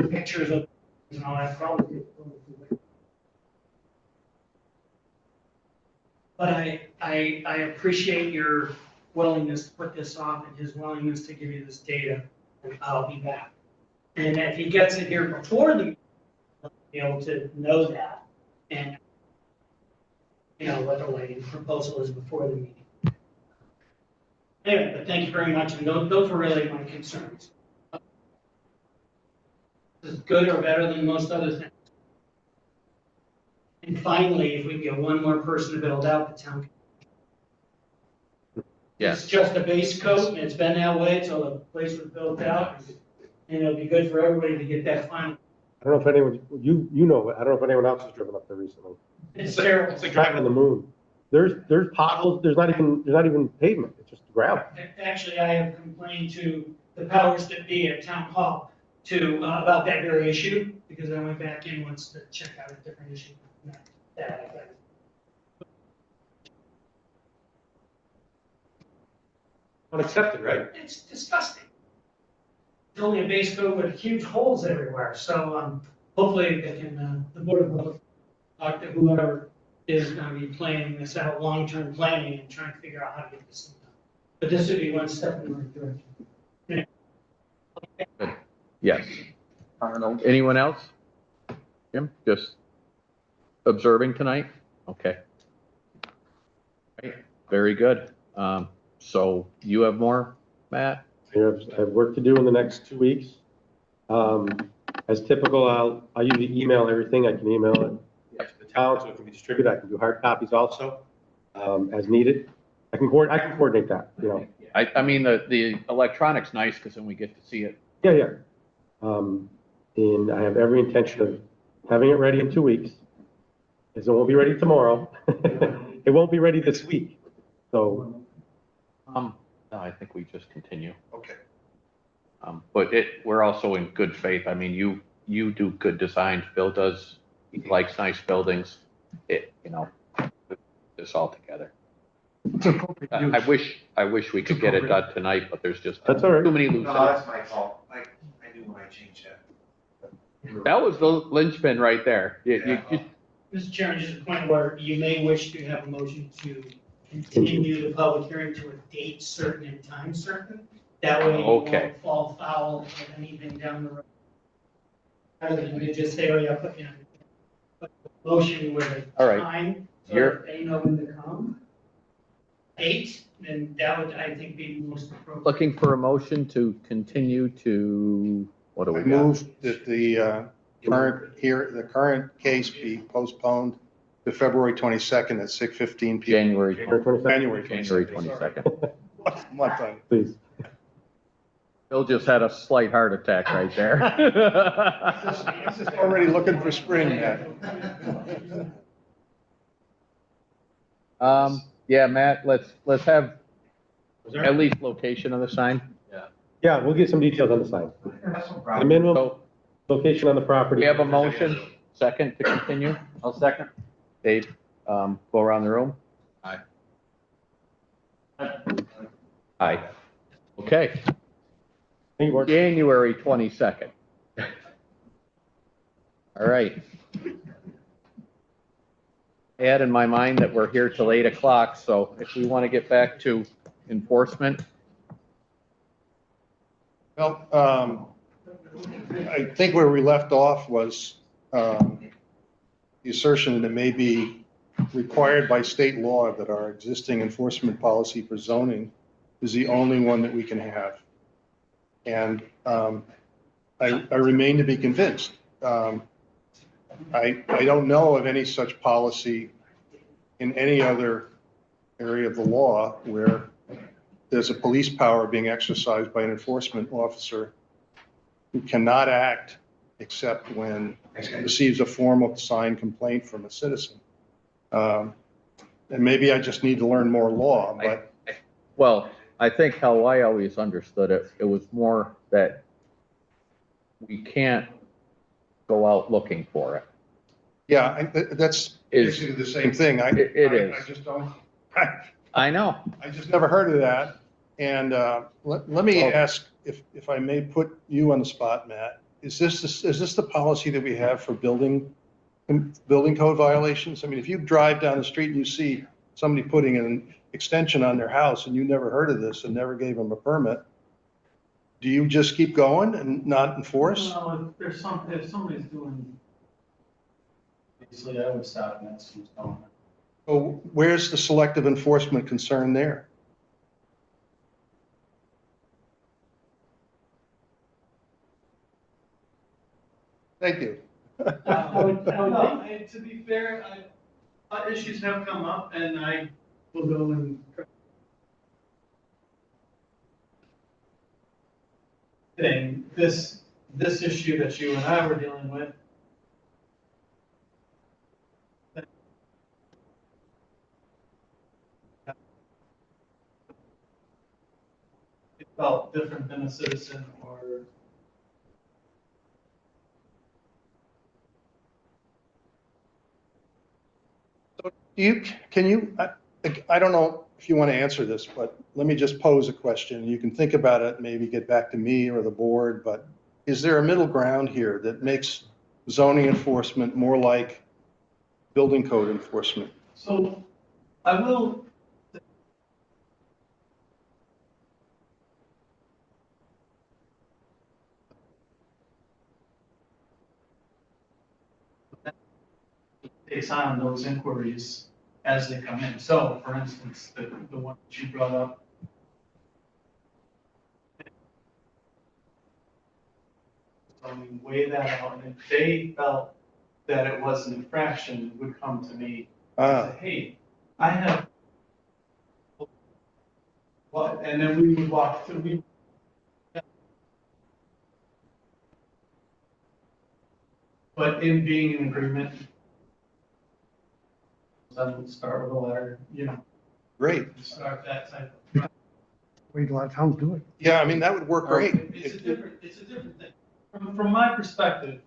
pictures of and all that probably. But I appreciate your willingness to put this off and his willingness to give you this data, and I'll be back. And if he gets it here before the meeting, he'll be able to know that and what the lighting proposal is before the meeting. Anyway, but thank you very much, and those were really my concerns. This is good or better than most other things. And finally, if we can get one more person to build out the town. Yes. It's just a base coat, and it's been that way until the place was built out, and it'll be good for everybody to get that final. I don't know if anyone, you know, I don't know if anyone else has driven up there recently. It's terrible. It's like driving on the moon. There's potholes, there's not even pavement, it's just gravel. Actually, I have complained to the powers that be at town hall about that very issue, because I went back in once to check out a different issue. Unaccepted, right? It's disgusting. It's only a base coat with huge holes everywhere, so hopefully they can, the board of health, talk to whoever is gonna be planning this out, long-term planning, and trying to figure out how to get this thing done. But this would be one step in the right direction. Good. Yes. Arnold. Anyone else? Jim, just observing tonight? Okay. Right. Very good. So you have more, Matt? I have work to do in the next 2 weeks. As typical, I'll usually email everything. I can email it to the town so it can be distributed. I can do hard copies also, as needed. I can coordinate that, you know. I mean, the electronic's nice because then we get to see it. Yeah. And I have every intention of having it ready in 2 weeks. It won't be ready tomorrow. It won't be ready this week. So. No, I think we just continue. Okay. But we're also in good faith. I mean, you do good designs. Bill does, he likes nice buildings. This all together. I wish we could get it done tonight, but there's just That's all right. too many loose No, ends. that's my fault. I knew when I changed that. That was the linchpin right there. Mr. Chairman, just a point where you may wish to have a motion to continue the public hearing to a date certain and time certain. That way you Okay. won't fall foul of anything down the road. Rather than you just say, oh yeah, put a motion with a All right. time, so You're- that they know when to come. 8, then that would, I think, be most appropriate. Looking for a motion to continue to, what do I we got? move that the current case be postponed to February 22nd at 6:15 p.m. January January 22nd. January 22nd. What time? Please. Bill just had a slight heart attack right there. He's just already looking for spring, man. Yeah, Matt, let's have at least location of the sign. Yeah, we'll get some details on the sign. That's no The problem. minimum So location on the property. we have a motion, second to continue. I'll second. Dave, go around the room. Aye. Aye. Okay, Thank you, Board. January 22nd. All right. I had in my mind that we're here till 8 o'clock, so if we want to get back to enforcement. Well, I think where we left off was the assertion that it may be required by state law that our existing enforcement policy for zoning is the only one that we can have. And I remain to be convinced. I don't know of any such policy in any other area of the law where there's a police power being exercised by an enforcement officer who cannot act except when receives a formal signed complaint from a citizen. And maybe I just need to learn more law, but Well, I think how I always understood it, it was more that we can't go out looking for it. Yeah, that's Is- basically the same thing. It is. I just don't, I know. I just never heard of that. And let me ask, if I may put you on the spot, Matt, is this the policy that we have for building code violations? I mean, if you drive down the street and you see somebody putting an extension on their house and you never heard of this and never gave them a permit, do you just keep going and not enforce? Well, if somebody's doing, obviously I would stop and ask who's going. So where's the selective enforcement concern there? Thank you. To be fair, issues have come up and I will go and. This issue that you and I were dealing with. It felt different than a citizen or. I don't know if you want to answer this, but let me just pose a question. You can think about it, maybe get back to me or the board, but is there a middle ground here that makes zoning enforcement more like building code enforcement? So I will. Takes on those inquiries as they come in. So for instance, the one that you brought up. So we weigh that out, and if they felt that it was an infraction, it would come to me and say, hey, I have. What? And then we would walk through. But in being in agreement, then start with a letter, Great. start that type of. A lot of towns do it. Yeah, I mean, that would work great. It's a different thing. From my perspective.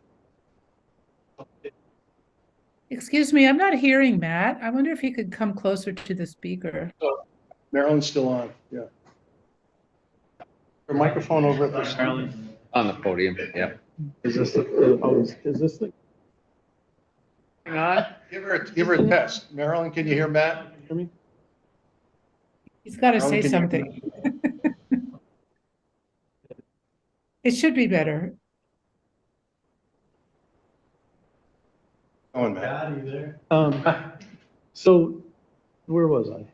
Excuse me, I'm not hearing Matt. I wonder if he could come closer to the speaker. Marilyn's still on, yeah. Her microphone over at this. On the podium, yeah. Is this is this the? Hang on. Give her a test. Marilyn, can you hear Matt? Can you hear me? He's got to Marilyn, say can you- something. It should be better. Go on, Matt. Got you there. So where was I?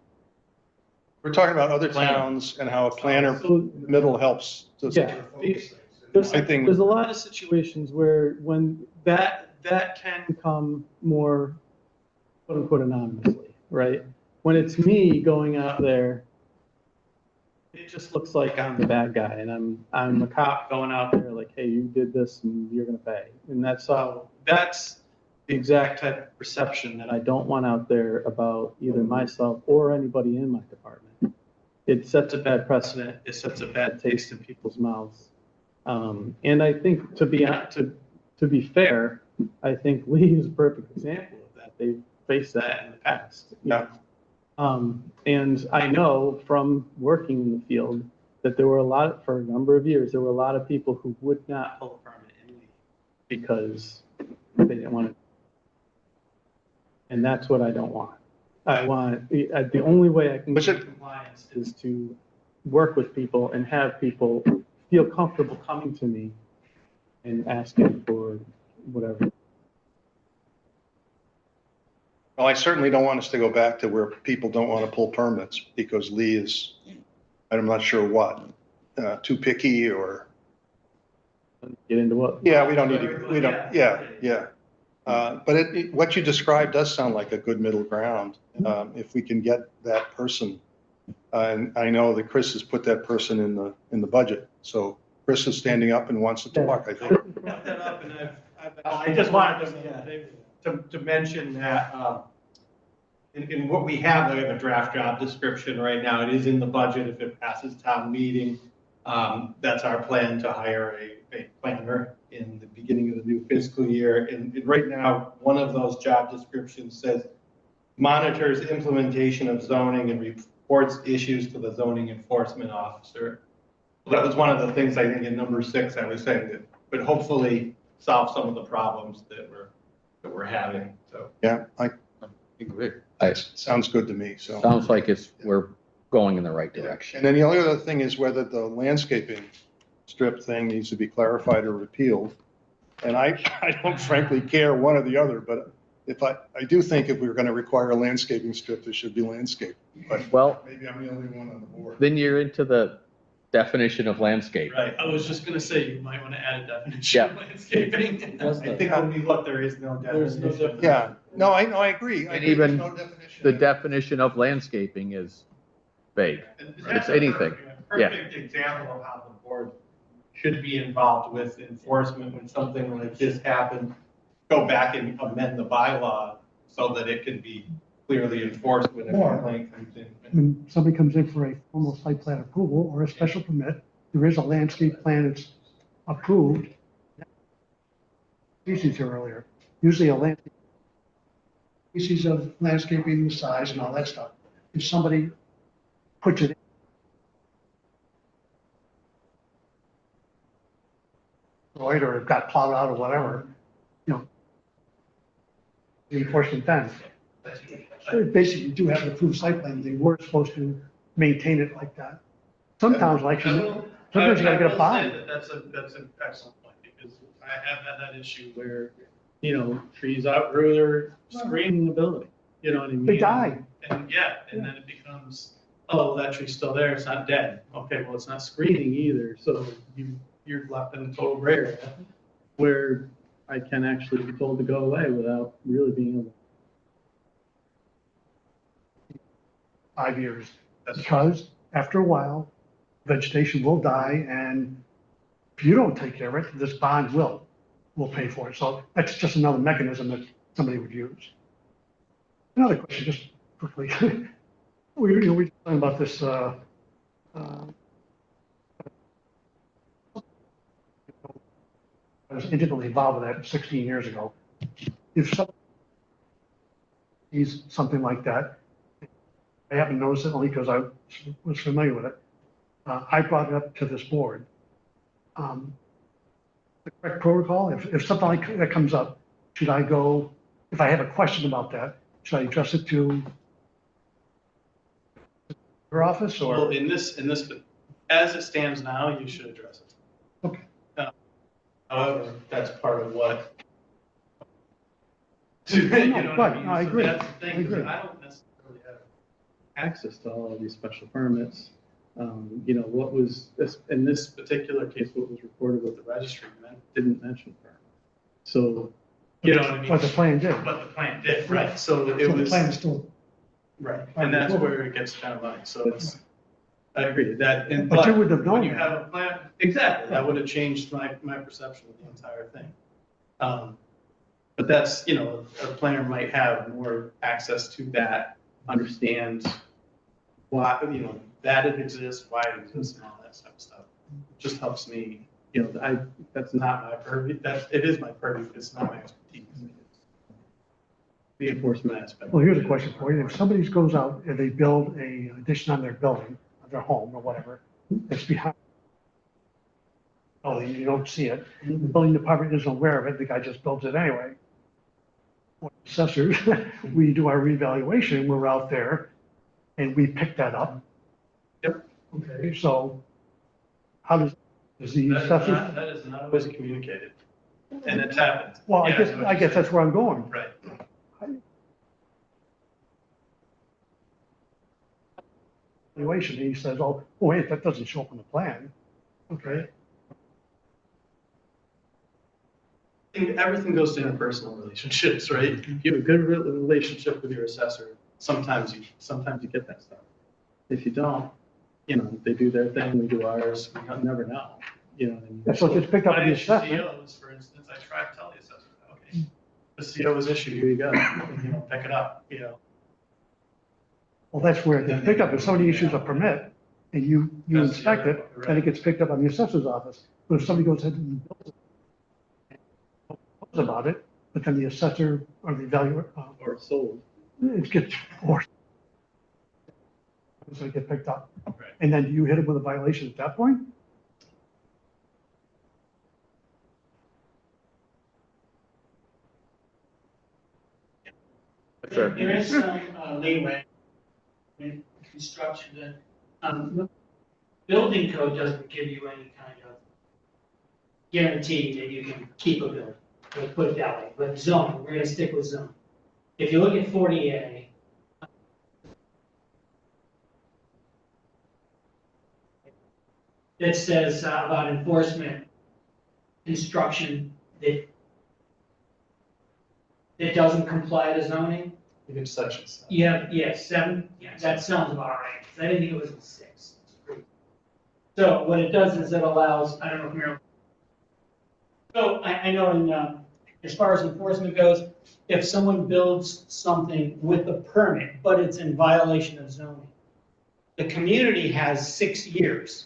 We're talking about other towns and how a planner So, in the middle helps. to- yeah, I think- there's a lot of situations where when that can come more quote unquote anonymously, right? When it's me going out there, it just looks like I'm the bad guy and I'm a cop going out there like, hey, you did this and you're gonna pay. And that's the exact type of perception that I don't want out there about either myself or anybody in my department. It sets a bad precedent. It sets a bad taste in people's mouths. And I think to be fair, I think Lee is a perfect example of that. They've faced that in the past. Yeah. And I know from working in the field that there were for a number of years, there were a lot of people who would not pull a permit in Lee because they didn't want to. And that's what I don't want. I want, the only way I can get compliance is to work with people and have people feel comfortable coming to me and asking for whatever. Well, I certainly don't want us to go back to where people don't want to pull permits because Lee is, I'm not sure what, too picky or. Get into what? Yeah, we don't need to, yeah. But what you described does sound like a good middle ground. If we can get that person, and I know that Chris has put that person in the budget. So Chris is standing up and wants to talk, I think. I just wanted to mention that in what we have a draft job description right now. It is in the budget if it passes town meeting. That's our plan to hire a planner in the beginning of the new fiscal year. And right now, one of those job descriptions says monitors implementation of zoning and reports issues to the zoning enforcement officer. That was one of the things I think in number 6 I was saying that would hopefully solve some of the problems that we're having, so. Yeah, I Agree. sounds good to me, so. Sounds like we're going in the right direction. And then the only other thing is whether the landscaping strip thing needs to be clarified or repealed. And I don't frankly care one or the other, but I do think if we were going to require a landscaping strip, there should be landscape. But Well, maybe I'm the only one on the board. then you're into the definition of landscape. Right, I was just gonna say, you might want to add a definition of landscaping. I think when we look, there is no definition. Yeah, no, I agree. And even the definition of landscaping is vague. It's anything. Yeah. Perfect example of how the board should be involved with enforcement when something like this happens. Go back and amend the bylaw so that it can be clearly enforced when a complaint comes in. When somebody comes in for a formal site plan approval or a special permit, there is a landscape plan that's approved. Species here earlier, usually a landscape, species of landscaping, size and all that stuff. If somebody puts it destroyed or it got plowed out or whatever, the enforcement then. So basically, you do have an approved site plan, they were supposed to maintain it like that. Some towns like, sometimes you gotta get a bond. That's an excellent point, because I have had that issue where, trees outgrew their screening ability, you know what I mean? They die. And and then it becomes, oh, that tree's still there, it's not dead. Okay, well, it's not screening either, so you're left in a total gray area where I can actually be told to go away without really being able. 5 years, because after a while, vegetation will die, and if you don't take care of it, this bond will pay for it. So that's just another mechanism that somebody would use. Another question, just quickly. we were talking about this, I was intimately involved with that 16 years ago. If something like that, I haven't noticed it only because I was familiar with it. I brought it up to this board. The correct protocol, if something like that comes up, should I go, if I have a question about that, should I address it to your office or? Well, in this, as it stands now, you should address it. Okay. However, that's part of what. Right, no, I agree. That's the thing, I agree. I don't necessarily have access to all of these special permits. What was, in this particular case, what was recorded with the registry didn't mention permit. So, you know what I mean? What the plan did. But the plan did, right, so it So was. the plan is still. Right, and that's where it gets kind of funny, so it's, I agree, that, and. But you wouldn't have known When you that. have a plan, exactly, that would have changed my perception of the entire thing. But that's, a planner might have more access to that, understands why, that it exists, why it exists, and all that type of stuff. It just helps me, that's not my purview, it is my purview, it's not my expertise. The enforcement aspect. Well, here's a question for you. If somebody goes out and they build a addition on their building, on their home or whatever, it's behind. Oh, you don't see it. The building department isn't aware of it. The guy just builds it anyway. What assessors, we do our reevaluation. We're out there and we pick that up. Yep. Okay, so how does the assessor? That is not always communicated, and it's happened. Well, I Yeah, guess, know what I you're guess saying. that's where I'm going. Right. Evaluation, he says, oh, wait, that doesn't show up on the plan. Okay. I think everything goes to interpersonal relationships, right? If you have a good relationship with your assessor, sometimes you get that stuff. If you don't, they do their thing, we do ours, we never know, what I mean? That's what gets picked up in the assessment. COs, for instance, I try to tell the assessor, okay, the CO was issued, here you go, pick it up, Well, that's where it gets picked up. If somebody issues a permit and you That's the inspect other it, one, then right. it gets picked up on the assessor's office. But if somebody goes ahead and builds it, about it, but then the assessor or the evaluator, Or sold. it gets forced. So it get picked up. Right. And then do you hit it with a violation at that point? Sure. There is some leeway in construction that, building code doesn't give you any kind of guarantee that you can keep a building, let's put it that way, but zoning, we're gonna stick with zoning. If you look at 40A, it says about enforcement, construction that doesn't comply to zoning. Even sections. Yeah, yes, 7, yeah, that sounds about right. I didn't think it was in 6. So what it does is it allows, I don't know if you're. So I know in, as far as enforcement goes, if someone builds something with a permit, but it's in violation of zoning, the community has 6 years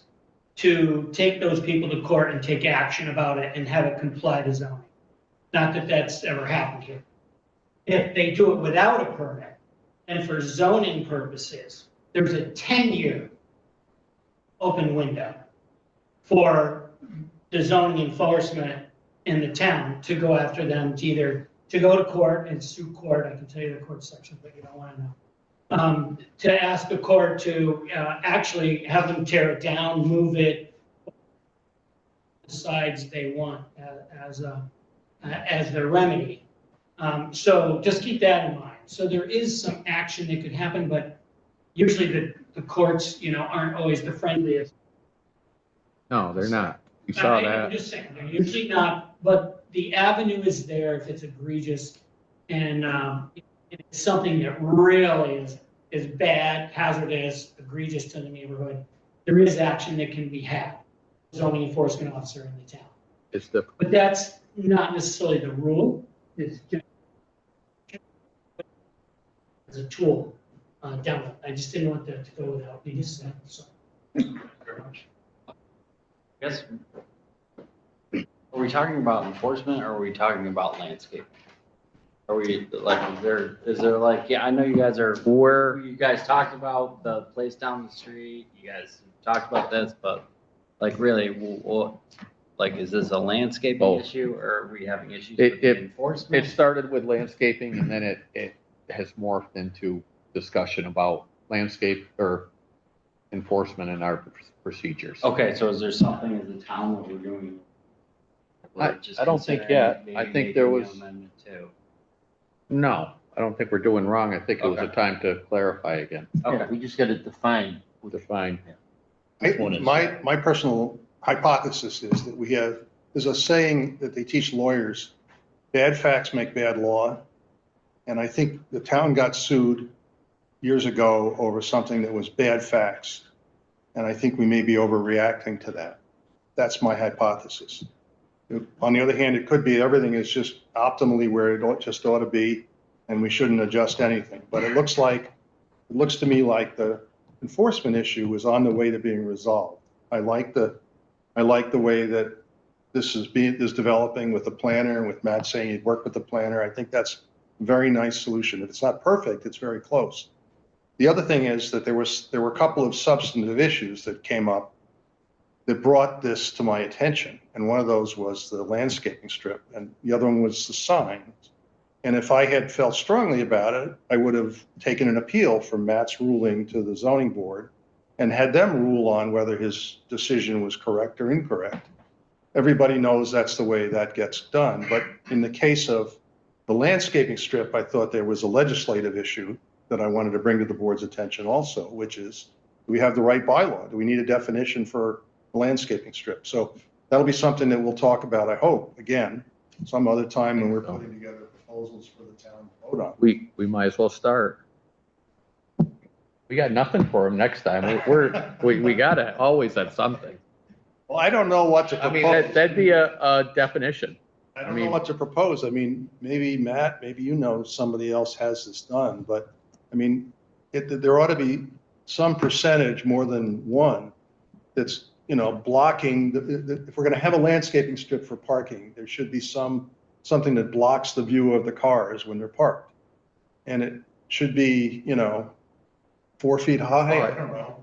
to take those people to court and take action about it and have it comply to zoning. Not that that's ever happened here. If they do it without a permit, and for zoning purposes, there's a 10-year open window for the zoning enforcement in the town to go after them, to either, to go to court and sue court, I can tell you the court section, but you don't want to know. To ask the court to actually have them tear it down, move it, decides they want as their remedy. So just keep that in mind. So there is some action that could happen, but usually the courts, aren't always the friendliest. No, they're not. You saw I'm that. just saying, they're usually not, but the avenue is there if it's egregious and it's something that really is bad, hazardous, egregious to the neighborhood. There is action that can be had, zoning enforcement officer in the town. It's the, But that's not necessarily the rule. It's just as a tool down. I just didn't want that to go without being said. So. Thank you very much. I guess, are we talking about enforcement or are we talking about landscape? Are we, like, is there like, yeah, I know you guys you guys talked about the place down the street, you guys talked about this, but like really, what, like, is this a landscaping issue or are we having issues with the enforcement? It started with landscaping and then it has morphed into discussion about landscape or enforcement in our procedures. Okay, so is there something as a town that we're doing? I don't think yet. I think there was. Amendment too. No, I don't think we're doing wrong. I think it was a time to clarify again. Okay, we just got to define. Define. My personal hypothesis is that there's a saying that they teach lawyers, bad facts make bad law. And I think the town got sued years ago over something that was bad facts. And I think we may be overreacting to that. That's my hypothesis. On the other hand, it could be everything is just optimally where it just ought to be, and we shouldn't adjust anything. But it looks to me like the enforcement issue is on the way to being resolved. I like the way that this is developing with the planner and with Matt saying he'd work with the planner. I think that's a very nice solution. If it's not perfect, it's very close. The other thing is that there were a couple of substantive issues that came up that brought this to my attention. And one of those was the landscaping strip and the other one was the signs. And if I had felt strongly about it, I would have taken an appeal from Matt's ruling to the zoning board and had them rule on whether his decision was correct or incorrect. Everybody knows that's the way that gets done. But in the case of the landscaping strip, I thought there was a legislative issue that I wanted to bring to the board's attention also, which is, do we have the right bylaw? Do we need a definition for the landscaping strip? So that'll be something that we'll talk about, I hope, again, some other time when we're putting together proposals for the town to vote on. We might as well start. We got nothing for them next time. We gotta always have something. Well, I don't know what to propose. I mean, that'd be a definition. I don't know what to propose. I mean, maybe Matt, maybe somebody else has this done, but I mean, there ought to be some percentage more than one that's, blocking, if we're going to have a landscaping strip for parking, there should be some something that blocks the view of the cars when they're parked. And it should be, 4 feet high, I don't know.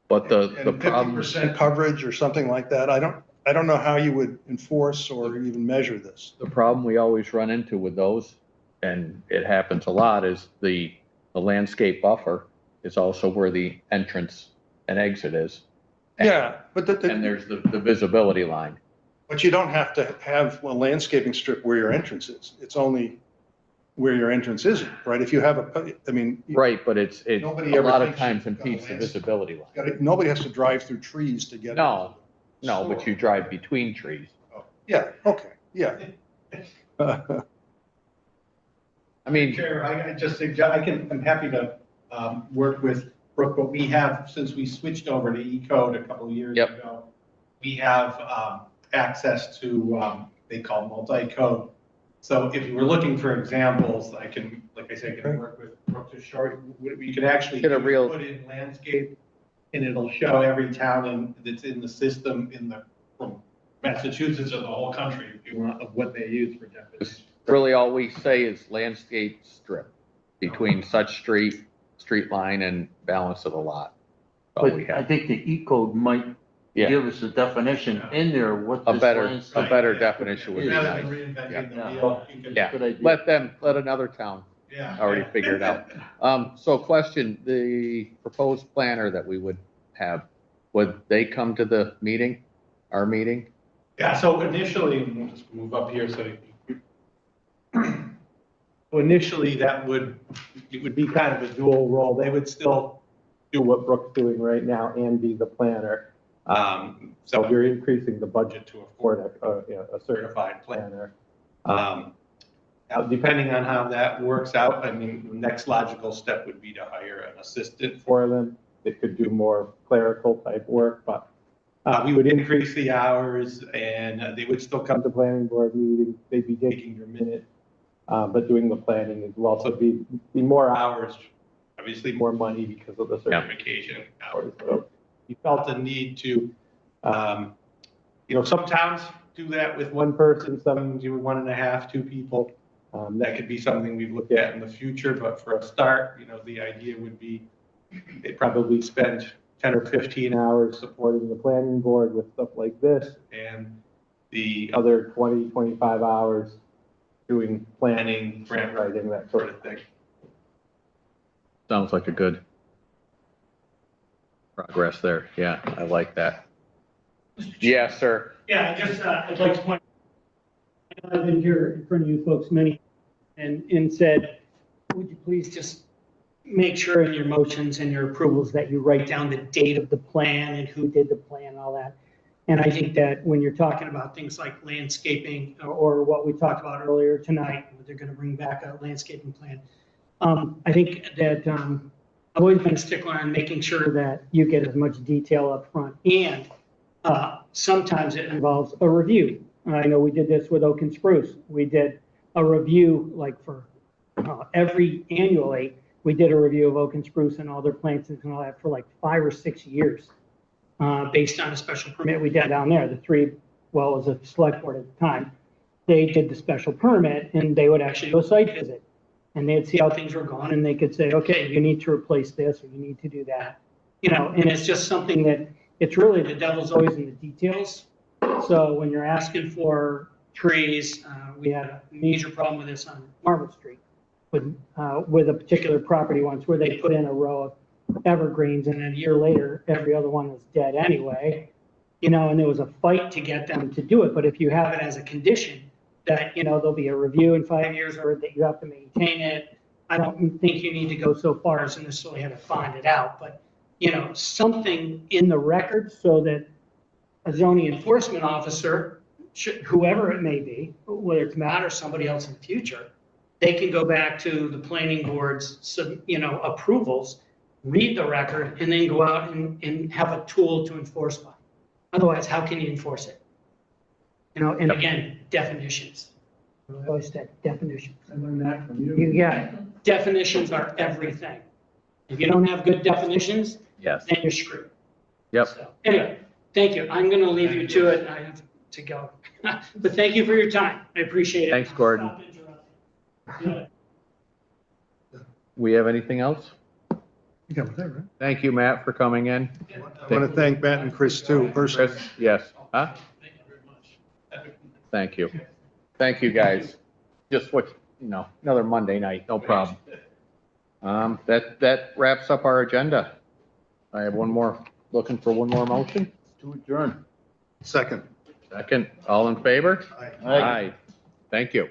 But the And problem, 50% coverage or something like that. I don't know how you would enforce or even measure this. the problem we always run into with those, and it happens a lot, is the landscape buffer is also where the entrance and exit is. Yeah, but And there's the visibility line. but you don't have to have a landscaping strip where your entrance is. It's only where your entrance isn't, right? If you have Right, but it Nobody a ever lot of thinks times you've got a impedes the landscape. visibility line. nobody has to drive through trees to get. No, but you drive between trees. Yeah, okay, yeah. I mean, Chair, I just suggest, I'm happy to work with Brooke, but we have, since we switched over to E-code a couple of years Yep. ago, we have access to, they call multi-code. So if you were looking for examples, I can, like I said, I can work with Brooke to show you, we could actually Get a real- put in landscape, and it'll show every town that's in the system from Massachusetts or the whole country, if you want, of what they use for definition. really all we say is landscape strip between such street line and balance of the lot. All But we I have. think the E-code might Yeah. give us a definition in there, what A this better landscape definition would be Rather nice. than reinventing the Yeah. wheel, you can- Yeah, Good idea. let another town Yeah. already figure it out. So question, the proposed planner that we would have, would they come to the meeting, our meeting? Yeah, so initially, we'll just move up here so so initially it would be kind of a dual role. They would still do what Brooke's doing right now and be the planner. So you're increasing the budget to afford a certified planner. Now, depending on how that works out, I mean, the next logical step would be to hire an assistant for them that could do more clerical type work, but we would increase the hours and they would still come to planning board meetings. They'd be taking your minute, but doing the planning as well. So it'd be more hours, obviously more money because of the certification hours. So we felt the need to, some towns do that with one person, some do 1.5, 2 people. That could be something we'd look at in the future, but for a start, the idea would be they probably spend 10 or 15 hours supporting the planning board with stuff like this, and the other 20, 25 hours doing planning, grant writing, that sort of thing. Sounds like a good progress there. Yeah, I like that. Yes, sir. Yeah, I'd like to point, I've been here in front of you folks many, and said, would you please just make sure in your motions and your approvals that you write down the date of the plan and who did the plan and all that. And I think that when you're talking about things like landscaping or what we talked about earlier tonight, they're going to bring back a landscaping plan. I think that I've always been a stickler on making sure that you get as much detail up front, and sometimes it involves a review. I know we did this with Oak and Spruce. We did a review like for annually, we did a review of Oak and Spruce and all their plants and all that for like 5 or 6 years, based on a special permit we did down there. It was a select board at the time. They did the special permit and they would actually do a site visit. And they'd see how things were going and they could say, okay, you need to replace this or you need to do that. And it's just something that it's really, the devil's always in the details. So when you're asking for trees, we had a major problem with this on Marble Street with a particular property once where they put in a row of evergreens and then a year later, every other one was dead anyway. And there was a fight to get them to do it. But if you have it as a condition that, there'll be a review in 5 years or that you have to maintain it, I don't think you need to go so far as to necessarily have to find it out. But, something in the record so that a zoning enforcement officer, whoever it may be, whether it's Matt or somebody else in the future, they can go back to the planning board's, approvals, read the record, and then go out and have a tool to enforce by. Otherwise, how can you enforce it? And again, definitions. I always said definitions. I learned that from you. Yeah, definitions are everything. If you don't have good definitions, Yes. then you're screwed. Yep. So, anyway, thank you. I'm going to leave you to it. I have to go. But thank you for your time. I appreciate it. Thanks, Gordon. Stop interrupting. We have anything else? You got that, right? Thank you, Matt, for coming in. I want to thank Matt and Chris too, personally. Chris, yes, huh? Thank you very much. Thank you. Thank you, guys. Just what, another Monday night, no problem. That wraps up our agenda. I have looking for one more motion. To adjourn. Second. Second, all in favor? Aye. Aye. Thank you.